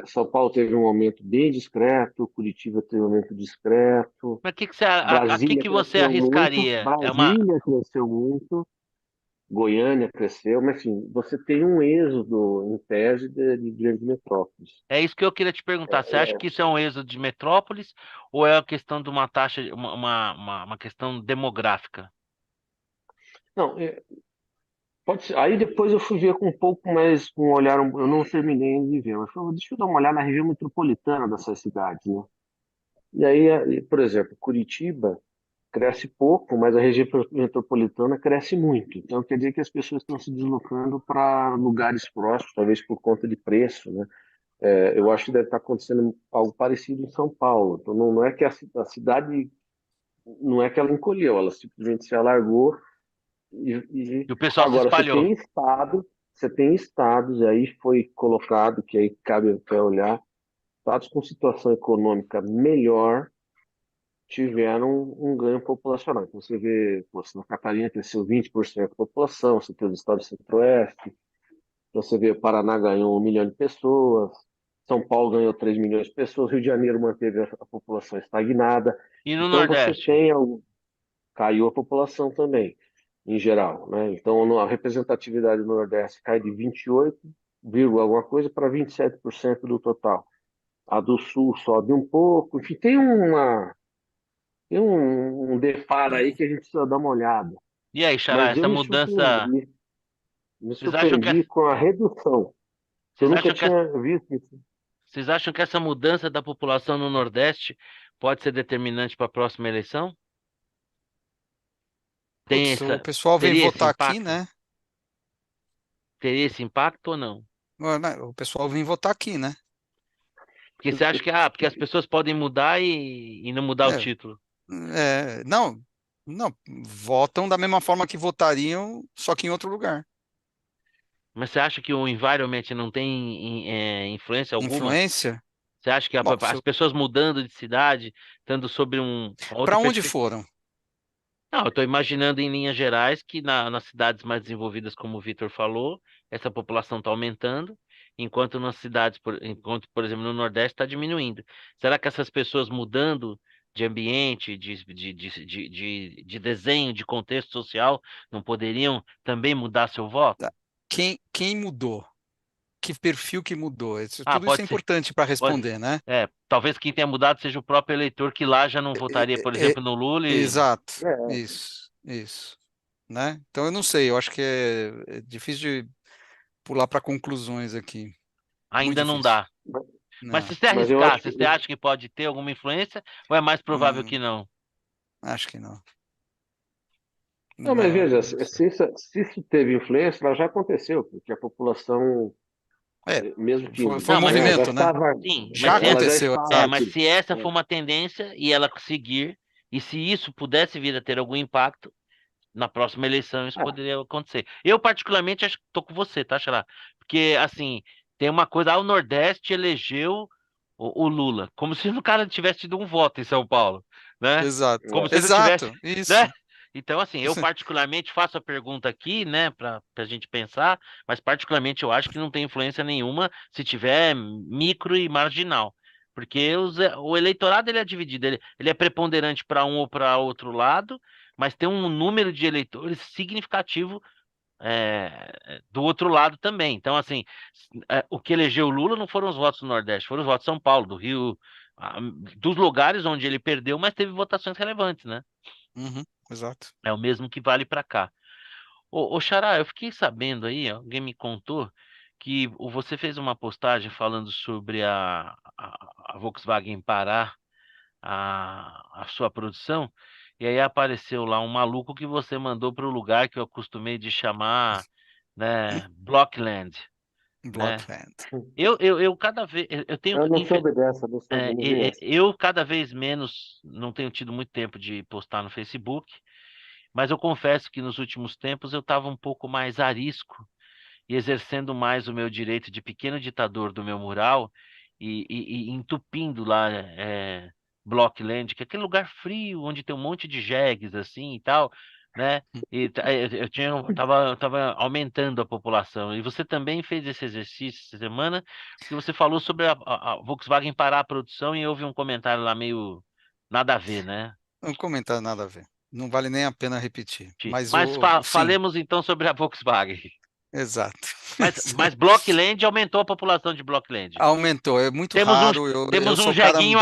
São Paulo teve um aumento bem discreto, Curitiba teve um aumento discreto, Mas a que Brasília que você cresceu muito, arriscaria? É uma, Brasília cresceu muito, Goiânia cresceu, mas assim, você tem um êxodo, em tese, de grandes metrópoles. é isso que eu queria te perguntar. Você acha que isso é um êxodo de metrópoles ou é a questão de uma taxa, uma questão demográfica? Não, pode ser. Aí depois eu fui ver com um pouco mais, com um olhar, eu não terminei de ver, mas falei, deixa eu dar uma olhada na região metropolitana dessas cidades, né? E aí, por exemplo, Curitiba cresce pouco, mas a região metropolitana cresce muito. Então, quer dizer que as pessoas estão se deslocando para lugares próximos, talvez por conta de preço, né? Eu acho que deve estar acontecendo algo parecido em São Paulo. Então, não é que a cidade, não é que ela encolheu, ela simplesmente se alargou. E o pessoal se Agora, espalhou. você tem estados, e aí foi colocado, que aí cabe até olhar, estados com situação econômica melhor tiveram um ganho populacional. Então, você vê, pô, Santa Catarina cresceu 20% da população, você tem os estados do Centro-Oeste, você vê o Paraná ganhou 1 milhão de pessoas, São Paulo ganhou 3 milhões de pessoas, Rio de Janeiro manteve a população estagnada. E no Então, você Nordeste? tem, caiu a população também, em geral, né? Então, a representatividade do Nordeste cai de 28, alguma coisa para 27% do total. A do Sul sobe um pouco, enfim, tem um deparo aí que a gente precisa dar uma olhada. E aí, Xará, Mas eu essa mudança, me vocês acham que surpreendi com a redução. Eu vocês nunca acham que tinha visto isso. vocês acham que essa mudança da população no Nordeste pode ser determinante para a próxima eleição? Tem putz, o essa, pessoal vem teria esse votar aqui, impacto? né? Teria esse impacto ou não? O pessoal vem votar aqui, né? Porque você acha que, porque as pessoas podem mudar e não mudar o É, título. não, não, votam da mesma forma que votariam, só que em outro lugar. Mas você acha que o environment não tem influência alguma? Influência? Você acha que Bom, as pessoas mudando de cidade, estando sobre uma outra para onde perspectiva? foram? Não, eu estou imaginando em linhas gerais que nas cidades mais desenvolvidas, como o Vitor falou, essa população está aumentando, enquanto nas cidades, enquanto, por exemplo, no Nordeste está diminuindo. Será que essas pessoas mudando de ambiente, de desenho, de contexto social, não poderiam também mudar seu voto? Tá. Quem mudou? Que perfil que mudou? Ah, Tudo isso é pode ser. importante para Pode. responder, né? Talvez quem tenha mudado seja o próprio eleitor que lá já não votaria, por É, exemplo, no Lula e exato, É, isso, né? Então eu não sei, eu acho que é difícil de pular para conclusões aqui, muito ainda não difícil. dá. mas, Mas se Não, você mas eu acho arriscasse, que você acha que pode ter alguma influência ou é mais provável que hum, não? acho que não. não, mas veja, Não sei. se isso teve influência, ela já aconteceu, porque a população, É, mesmo que, foi Não, mas né, já movimento, né? estava, sim, Já ela já aconteceu, estava mas exato. aqui. se essa for É. uma tendência e ela seguir, e se isso pudesse vir a ter algum impacto, na próxima eleição isso Ah, poderia acontecer. Eu, particularmente, acho que tô com você, tá, Xará? Porque, assim, tem uma coisa, o Nordeste elegeu o Lula, como se o cara tivesse tido um voto em São Paulo, né? Exato. Como é. se não tivesse, Exato, né? isso. Então, assim, eu particularmente faço a pergunta aqui, né, para a gente pensar, mas particularmente eu acho que não tem influência nenhuma se tiver micro e marginal. Porque o eleitorado ele é dividido, ele é preponderante para um ou para outro lado, mas tem um número de eleitores significativo do outro lado também. Então, assim, o que elegeu o Lula não foram os votos do Nordeste, foram os votos de São Paulo, do Rio, dos lugares onde ele perdeu, mas teve votações relevantes, né? Uhum, exato. É o mesmo que vale para cá. Ô, Xará, eu fiquei sabendo aí, ó, alguém me contou que você fez uma postagem falando sobre a Volkswagen parar a sua produção, e aí apareceu lá um maluco que você mandou para o lugar que eu acostumei de chamar, né, Blockland, né? Blockland. Eu cada vez, eu tenho, Eu não soube dessa, não vi essa. eu cada vez menos, não tenho tido muito tempo de postar no Facebook, mas eu confesso que nos últimos tempos eu estava um pouco mais arisco e exercendo mais o meu direito de pequeno ditador do meu mural e entupindo lá Blockland, que é aquele lugar frio onde tem um monte de jegues assim e tal. né? Eu tava aumentando a população. E você também fez esse exercício essa semana, porque você falou sobre a Volkswagen parar a produção e houve um comentário lá meio nada a ver, né? Não comentar nada a ver. Não vale nem a pena repetir. Mas Mas sim, falemos então sobre a Volkswagen. exato. Mas Blockland aumentou a população de Blockland. Aumentou, é muito Temos um, raro. Eu temos um sou o cara jeguinho,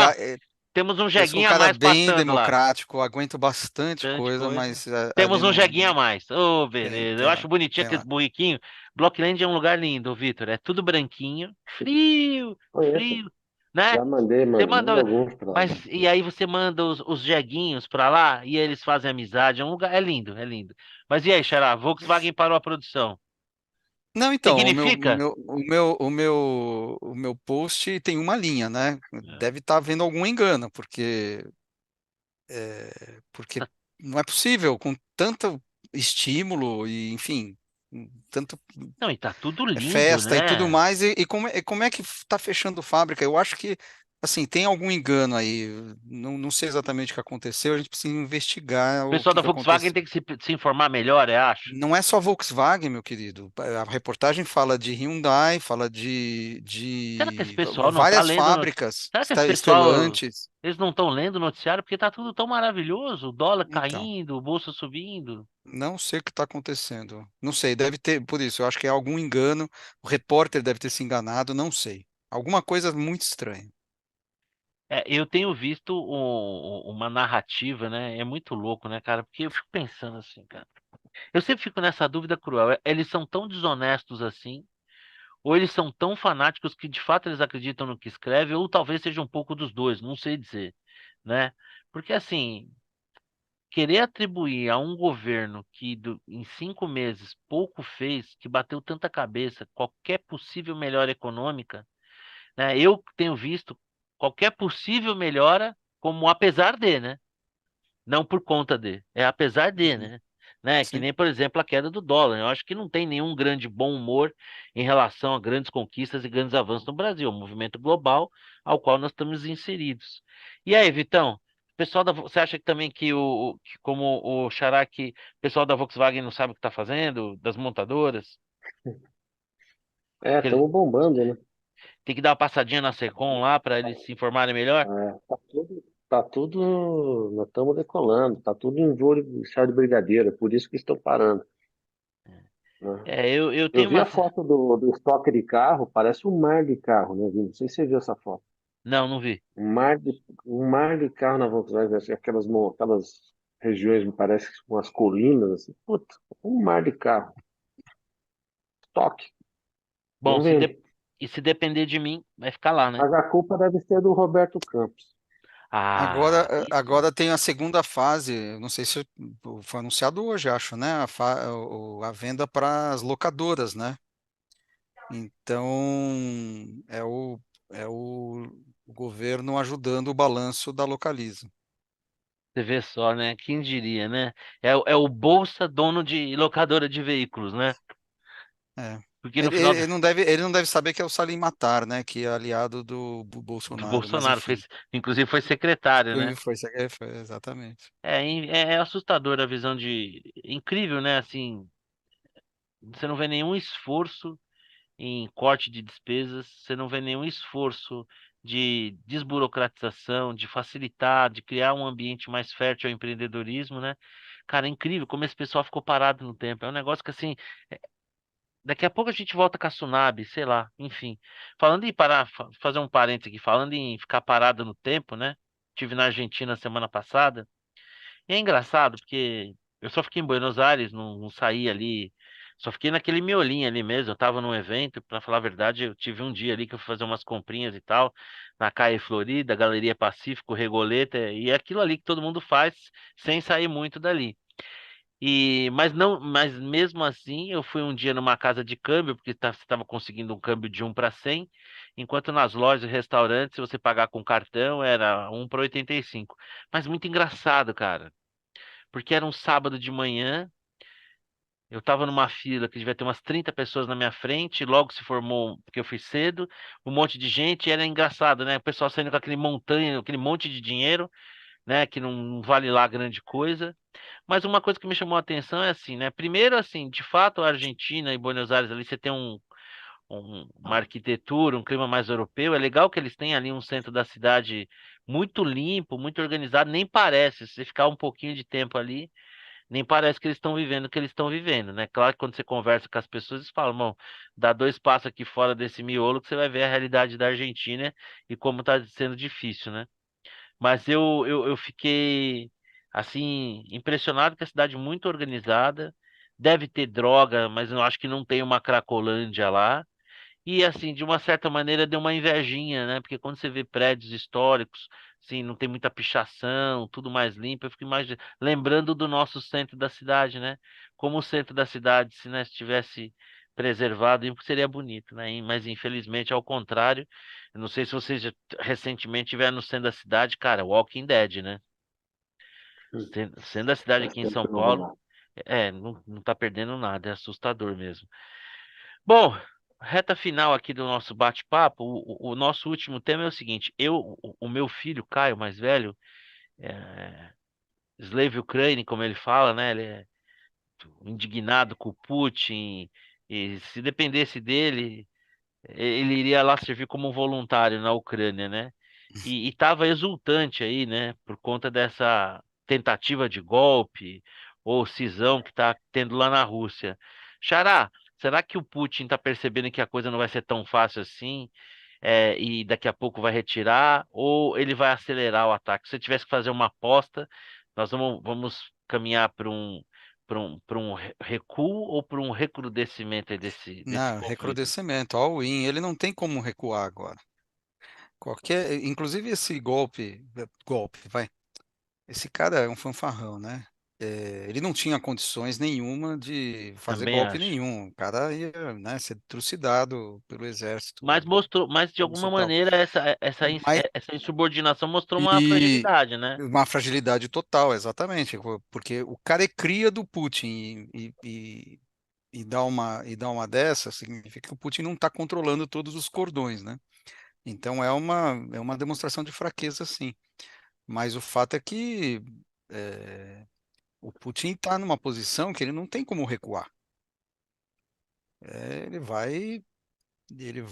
temos um eu sou um jeguinho a cara mais bem passando lá. democrático, aguento bastante Bastante coisa, coisa. mas Temos ali um não jeguinho a mais. Ô, tem, beleza. Eu tem, acho bonitinho tem aqueles lá. burriquinhos. Blockland é um lugar lindo, Vitor. É tudo branquinho. Frio, Conheço, frio, né? já mandei, Você manda manda. alguns para lá. Mas, e aí você manda os jeguinhos pra lá e eles fazem amizade. É um lugar. É lindo, é lindo. Mas e aí, Xará? Volkswagen parou a produção. Não, então, Significa? o meu post tem uma linha, né? É. Deve estar havendo algum engano, porque não é possível, com tanto estímulo e, enfim, tanto Não, e tá tudo lindo, festa e tudo né? mais, e como é que está fechando fábrica? Eu acho que, assim, tem algum engano aí. Não sei exatamente o que aconteceu, a gente precisa investigar O o pessoal da que Volkswagen aconteceu. tem que se informar melhor, eu acho. Não é só Volkswagen, meu querido. A reportagem fala de Hyundai, fala Será que esse de pessoal não tá várias lendo fábricas, Será que esse pessoal, Stellantis. eles não estão lendo o noticiário porque tá tudo tão maravilhoso, o dólar Então, caindo, o bolsa subindo. não sei o que está acontecendo. Não sei, deve ter, por isso, eu acho que é algum engano. O repórter deve ter se enganado, não sei. Alguma coisa muito estranha. É, eu tenho visto uma narrativa, né? É muito louco, né, cara? Porque eu fico pensando assim, cara. Eu sempre fico nessa dúvida cruel. Eles são tão desonestos assim, ou eles são tão fanáticos que de fato eles acreditam no que escreve, ou talvez seja um pouco dos dois, não sei dizer, né? Porque assim, querer atribuir a um governo que em 5 meses pouco fez, que bateu tanta cabeça, qualquer possível melhora econômica, né? Eu tenho visto qualquer possível melhora como apesar de, né? Não por conta de, é apesar de, Uhum. né? Que Sim. nem, por exemplo, a queda do dólar. Eu acho que não tem nenhum grande bom humor em relação a grandes conquistas e grandes avanços no Brasil, um movimento global ao qual nós estamos inseridos. E aí, Vitão, você acha que também que como o Xará, que o pessoal da Volkswagen não sabe o que está fazendo, das montadoras, É, que ele estamos bombando, né? tem que dar uma passadinha na Secom lá para eles se informarem melhor? É, tá tudo, nós estamos decolando, tá tudo em voo de chá de brigadeiro, por isso que estou parando, né? É, eu Eu tenho vi uma. a foto do estoque de carro, parece um mar de carro, né, Vini? Não sei se você viu essa foto. Não, não vi. Um mar de carro na Volkswagen, assim, aquelas regiões, me parece, com as colinas, assim, puta, um mar de carro. Estoque. Bom, Vamos ver. e se depender de mim, vai ficar lá, né? Mas a culpa deve ser do Roberto Campos. Ah, isso. Agora tem a segunda fase, não sei se foi anunciado hoje, acho, né? A venda para as locadoras, né? Então, é o, é o governo ajudando o balanço da Localiza. Você vê só, né? Quem diria, né? É o Bolsa dono de locadora de veículos, né? É. Porque no final Ele não deve saber que é o Salim Matar, né? Que é aliado do do Bolsonaro, mas Bolsonaro, enfim. inclusive foi secretário, né? Foi exatamente. É assustador a visão de. Incrível, né? Assim, você não vê nenhum esforço em corte de despesas, você não vê nenhum esforço de desburocratização, de facilitar, de criar um ambiente mais fértil ao empreendedorismo, né? Cara, é incrível como esse pessoal ficou parado no tempo. É um negócio que, assim, daqui a pouco a gente volta com a Tsunami, sei lá, enfim. Falando em parar, fazer um parênteses aqui, falando em ficar parado no tempo, né? Tive na Argentina semana passada. E é engraçado, porque eu só fiquei em Buenos Aires, não saí ali. Só fiquei naquele miolinho ali mesmo. Eu tava num evento, pra falar a verdade, eu tive um dia ali que eu fui fazer umas comprinhas e tal, na Caia Florida, Galeria Pacífico, Regoleta, e é aquilo ali que todo mundo faz sem sair muito dali. Mas não, mas mesmo assim, eu fui um dia numa casa de câmbio, porque você estava conseguindo um câmbio de 1 para 100, enquanto nas lojas e restaurantes, se você pagar com cartão, era 1 para 85. Mas muito engraçado, cara, porque era um sábado de manhã, eu estava numa fila que devia ter umas 30 pessoas na minha frente, logo se formou, porque eu fui cedo, um monte de gente, e era engraçado, né? O pessoal saindo com aquele montanha, aquele monte de dinheiro, né, que não vale lá grande coisa. Mas uma coisa que me chamou a atenção é assim, né? Primeiro, assim, de fato, a Argentina e Buenos Aires ali você tem uma arquitetura, um clima mais europeu. É legal que eles têm ali um centro da cidade muito limpo, muito organizado. Nem parece, se você ficar um pouquinho de tempo ali, nem parece que eles estão vivendo o que eles estão vivendo, né? Claro que quando você conversa com as pessoas, eles falam, irmão, dá 2 passos aqui fora desse miolo que você vai ver a realidade da Argentina e como está sendo difícil, né? Mas eu fiquei, assim, impressionado que a cidade é muito organizada. Deve ter droga, mas eu acho que não tem uma Cracolândia lá. E assim, de uma certa maneira deu uma invejinha, né? Porque quando você vê prédios históricos, assim, não tem muita pichação, tudo mais limpo, eu fico lembrando do nosso centro da cidade, né? Como o centro da cidade, se, né, estivesse preservado, seria bonito, né? Mas infelizmente, ao contrário, eu não sei se vocês recentemente estiveram no centro da cidade, cara, Walking Dead, né? Centro da cidade Faz aqui em tempo que São eu não vou Paulo, lá. não tá perdendo nada, é assustador mesmo. Bom, reta final aqui do nosso bate-papo. O nosso último tema é o seguinte: o meu filho, Caio, mais velho, é, Slave Ukraine, como ele fala, né? Ele é indignado com o Putin. E se dependesse dele, ele iria lá servir como voluntário na Ucrânia, né? E estava exultante aí, né? Por conta dessa tentativa de golpe ou cisão que está tendo lá na Rússia. Xará, será que o Putin está percebendo que a coisa não vai ser tão fácil assim? E daqui a pouco vai retirar? Ou ele vai acelerar o ataque? Se você tivesse que fazer uma aposta, nós vamos caminhar para um recuo ou para um recrudescimento aí desse Não, conflito? recrudescimento, all-in, ele não tem como recuar agora. Inclusive esse golpe, vai. Esse cara é um fanfarrão, né? Ele não tinha condições nenhuma de fazer Também golpe acho. nenhum. O cara ia, né, ser trucidado pelo Mas exército mostrou, mas de alguma russo e tal. maneira Mas, essa insubordinação mostrou uma e fragilidade, né? uma fragilidade total, exatamente. Porque o cara é cria do Putin e dar uma dessa significa que o Putin não está controlando todos os cordões, né? Então é uma demonstração de fraqueza, sim. Mas o fato é que é, o Putin está numa posição que ele não tem como recuar. Ele vai, ele,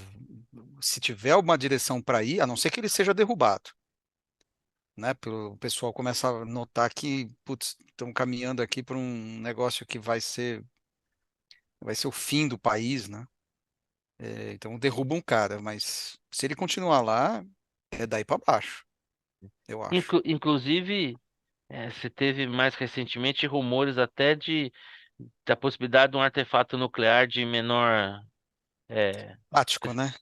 se tiver uma direção para ir, a não ser que ele seja derrubado, né? O pessoal começa a notar que, putz, estão caminhando aqui para um negócio que vai ser o fim do país, né? Então derruba um cara, mas se ele continuar lá, é daí para baixo, eu acho. Inclusive, se teve mais recentemente rumores até da possibilidade de um artefato nuclear de menor, é, Tático, né?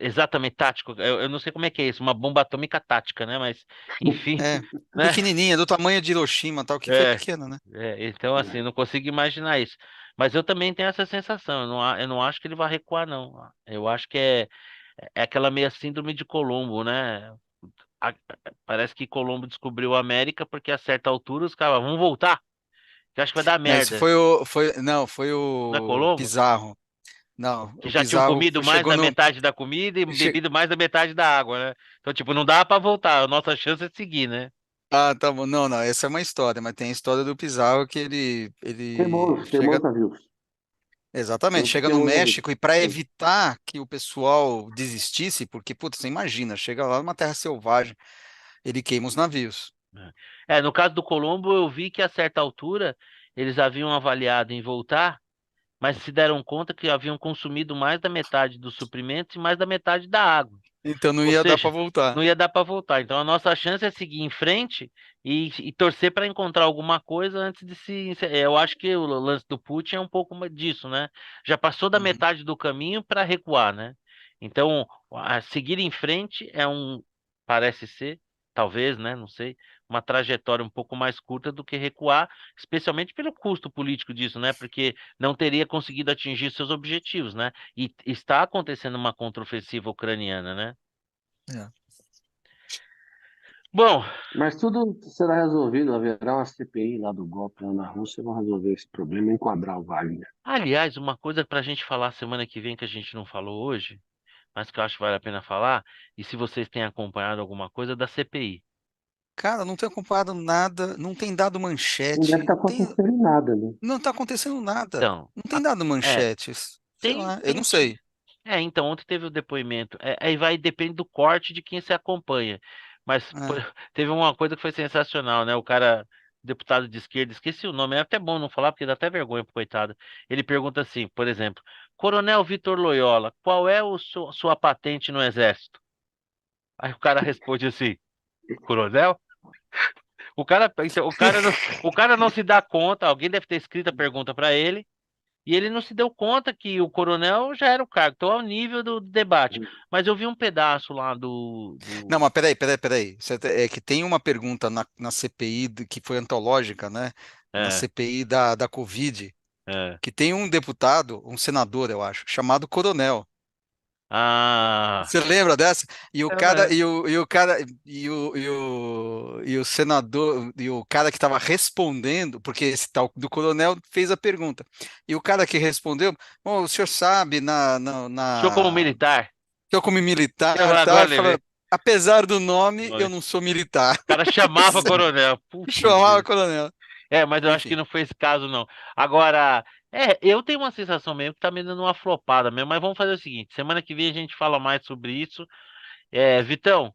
exatamente tático. Eu não sei como é que é isso, uma bomba atômica tática, né? Mas, enfim, É, né? pequenininha, do tamanho de Hiroshima, tal, que é É, pequena, né? então, assim, não consigo imaginar isso. Mas eu também tenho essa sensação. Eu não acho que ele vai recuar, não. Eu acho que é aquela meia síndrome de Colombo, né? A- Parece que Colombo descobriu a América porque a certa altura os caras vão voltar, que eu acho que vai dar Não, esse merda. foi Não é o Colombo? Pizarro. Não, Que o já tinham Pizarro comido mais chegou da no. metade da comida e che- bebido mais da metade da água, né? Então, tipo, não dá pra voltar. A nossa chance é de seguir, né? Ah, tá bom. Não, não, essa é uma história, mas tem a história do Pizarro que ele Teimoso chega. navios. Exatamente, Sempre chega tem no um navio. México e para evitar que o pessoal desistisse, porque, putz, você imagina, chega lá numa terra selvagem, ele queima os navios. No caso do Colombo, eu vi que a certa altura eles haviam avaliado em voltar, mas se deram conta que haviam consumido mais da metade dos suprimentos e mais da metade da água. Então não Ou ia dar para seja, voltar. não ia dar para voltar. Então a nossa chance é seguir em frente e torcer para encontrar alguma coisa antes de eu acho que o lance do Putin é um pouco disso, né? Já passou da Uhum. metade do caminho para recuar, né? Então, seguir em frente parece ser, talvez, né? Não sei, uma trajetória um pouco mais curta do que recuar, especialmente pelo custo político disso, né? Porque não teria conseguido atingir seus objetivos, né? E está acontecendo uma contraofensiva ucraniana, né? É. Bom, Mas tudo será resolvido. Haverá uma CPI lá do golpe lá na Rússia. Vão resolver esse problema e enquadrar o Wagner. aliás, uma coisa para a gente falar semana que vem que a gente não falou hoje, mas que eu acho que vale a pena falar, e se vocês têm acompanhado alguma coisa da CPI. Cara, não tem acompanhado nada, não tem dado Não deve manchete, estar acontecendo nada, né? não tá acontecendo nada. Então, Não tem dado é, manchetes. Sei tem, lá, eu tem. não sei. Então, ontem teve o depoimento. Aí vai, depende do corte de quem se acompanha. Mas pô, É. teve uma coisa que foi sensacional, né? O cara, deputado de esquerda, esqueci o nome, é até bom não falar, porque dá até vergonha pro coitado. Ele pergunta assim, por exemplo, Coronel Vitor Loyola, qual é sua patente no Exército? Aí o cara responde assim, Coronel? Então, o cara não se dá conta, alguém deve ter escrito a pergunta para ele. E ele não se deu conta que o coronel já era o cargo, então ao nível do debate. Mas eu vi um pedaço lá Não, mas peraí. É que tem uma pergunta na CPI que foi antológica, né? Na É, CPI da Covid, é. que tem um deputado, um senador, eu acho, chamado Coronel. Ah, Você lembra dessa? E o eu cara, lembro. e o cara, e o senador, e o cara que estava respondendo, porque esse tal do coronel fez a pergunta. E o cara que respondeu, "Bom, o senhor sabe, O senhor como militar, eu como militar, agora tá, falando, lembrei. apesar do nome, eu O não sou militar." cara chamava coronel. Putz, Chamava grilo. coronel. Mas eu acho que Enfim, não foi esse caso, não. Agora, eu tenho uma sensação mesmo que tá me dando uma flopada mesmo, mas vamos fazer o seguinte, semana que vem a gente fala mais sobre isso. Vitão,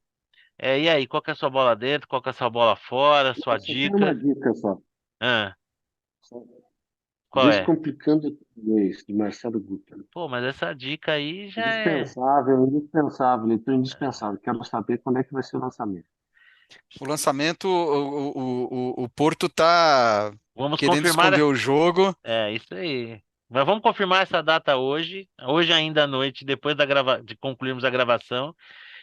e aí, qual que é a sua bola dentro, qual que é a sua bola fora, sua Eu só tenho uma dica? dica só. Ah, Só qual é? Descomplicando o Português, de Marcelo Guter. Pô, mas essa dica aí já é. Indispensável, indispensável, leitura indispensável. Quero saber quando é que vai ser o lançamento. o lançamento, o Porto tá Vamos querendo confirmar. esconder o jogo. Isso aí. Mas vamos confirmar essa data hoje ainda à noite, depois de concluirmos a gravação.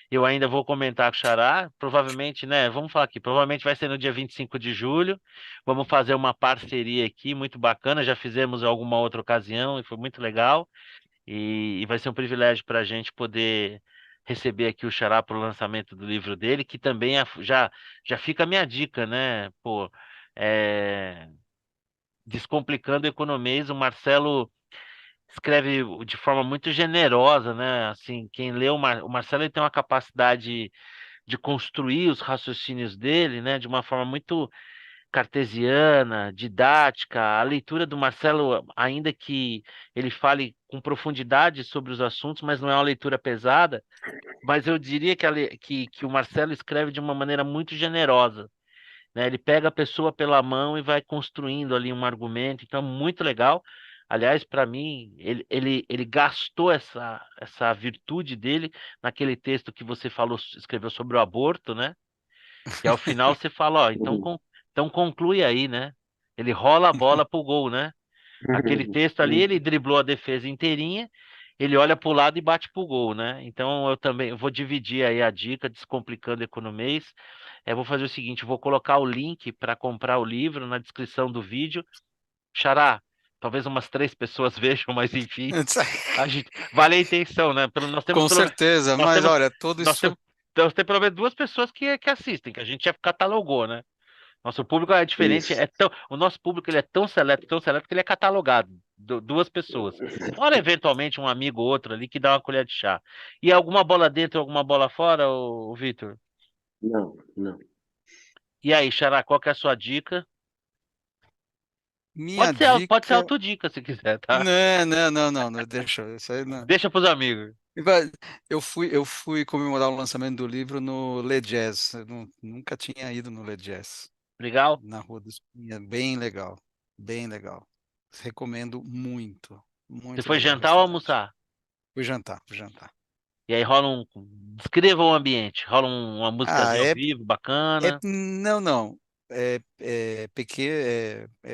Eu ainda vou comentar com o Xará. Provavelmente, né? Vamos falar aqui. Provavelmente vai ser no dia 25 de julho. Vamos fazer uma parceria aqui muito bacana. Já fizemos em alguma outra ocasião e foi muito legal. E vai ser um privilégio para a gente poder receber aqui o Xará para o lançamento do livro dele, que também já fica a minha dica, né? Pô, é, Descomplicando o Economês, o Marcelo escreve de forma muito generosa, né? Assim, quem lê o Marcelo ele tem uma capacidade de construir os raciocínios dele, né? De uma forma muito cartesiana, didática. A leitura do Marcelo, ainda que ele fale com profundidade sobre os assuntos, mas não é uma leitura pesada. Mas eu diria que o Marcelo escreve de uma maneira muito generosa, né? Ele pega a pessoa pela mão e vai construindo ali um argumento, então muito legal. Aliás, para mim, ele gastou essa virtude dele naquele texto que você falou, escreveu sobre o aborto, né? Que ao final você fala, ó, Uhum. então conclui aí, né? Ele rola a bola pro gol, né? Aquele texto ali, ele driblou a defesa inteirinha, ele olha para o lado e bate pro gol, né? Então eu também vou dividir aí a dica, Descomplicando Economês. Vou fazer o seguinte, vou colocar o link para comprar o livro na descrição do vídeo. Xará, talvez umas 3 pessoas vejam, mas enfim, vale a intenção, né? Nós temos Com certeza, nós mas temos, olha, todo nós isso. temos, nós temos pelo menos 2 pessoas que assistem, que a gente já catalogou, né? Nosso público é diferente, Isso. o nosso público ele é tão seleto que ele é catalogado, 2 pessoas. Fora eventualmente um amigo ou outro ali que dá uma colher de chá. E alguma bola dentro, alguma bola fora, ô Vitor? Não, não. E aí, Xará, qual que é a sua dica? Minha Pode ser dica. autodica se quiser, tá? Não, deixa, isso aí não. Deixa pros amigos. Eu fui comemorar o lançamento do livro no Le Jazz. Eu nunca tinha ido no Le Jazz, Legal? na Rua do Espinha. Bem legal, bem legal. Recomendo muito, Você muito foi legal o jantar ou restaurante. almoçar? Fui jantar. E aí rola Descreva o ambiente. Rola uma Ah, musicazinha ao vivo, bacana. não. É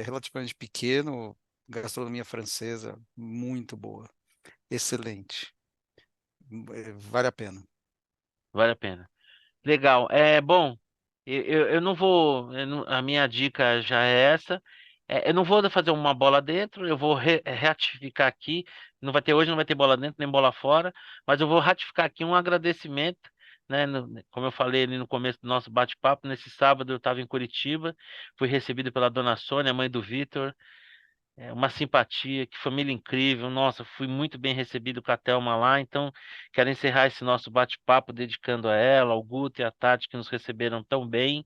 relativamente pequeno, gastronomia francesa, muito boa, excelente, vale a pena. Vale a pena. Legal. Bom, eu não vou. A minha dica já é essa. Eu não vou fazer uma bola dentro, eu vou ratificar aqui. Não vai ter hoje, não vai ter bola dentro nem bola fora, mas eu vou ratificar aqui um agradecimento, né? Como eu falei ali no começo do nosso bate-papo, nesse sábado eu estava em Curitiba, fui recebido pela dona Sônia, mãe do Vitor. Uma simpatia, que família incrível. Nossa, fui muito bem recebido com a Thelma lá, então quero encerrar esse nosso bate-papo dedicando a ela, ao Guto e à Tati que nos receberam tão bem.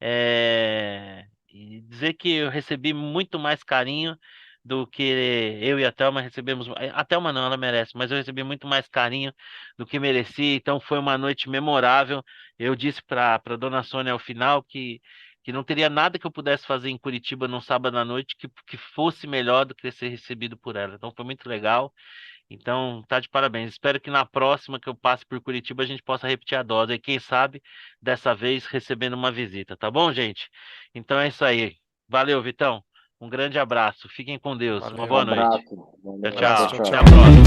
E dizer que eu recebi muito mais carinho do que eu e a Thelma recebemos. A Thelma não, ela merece, mas eu recebi muito mais carinho do que mereci. Então foi uma noite memorável. Eu disse para dona Sônia ao final que não teria nada que eu pudesse fazer em Curitiba num sábado à noite que fosse melhor do que ser recebido por ela. Então foi muito legal. Então, tá de parabéns. Espero que na próxima que eu passe por Curitiba a gente possa repetir a dose. E quem sabe, dessa vez, recebendo uma visita, tá bom, gente? Então é isso aí. Valeu, Vitão. Um grande abraço. Fiquem com Deus. Uma Valeu, boa boa noite. abraço. Tchau, Valeu. abraço, Tchau, tchau. tchau, Até a tchau. próxima.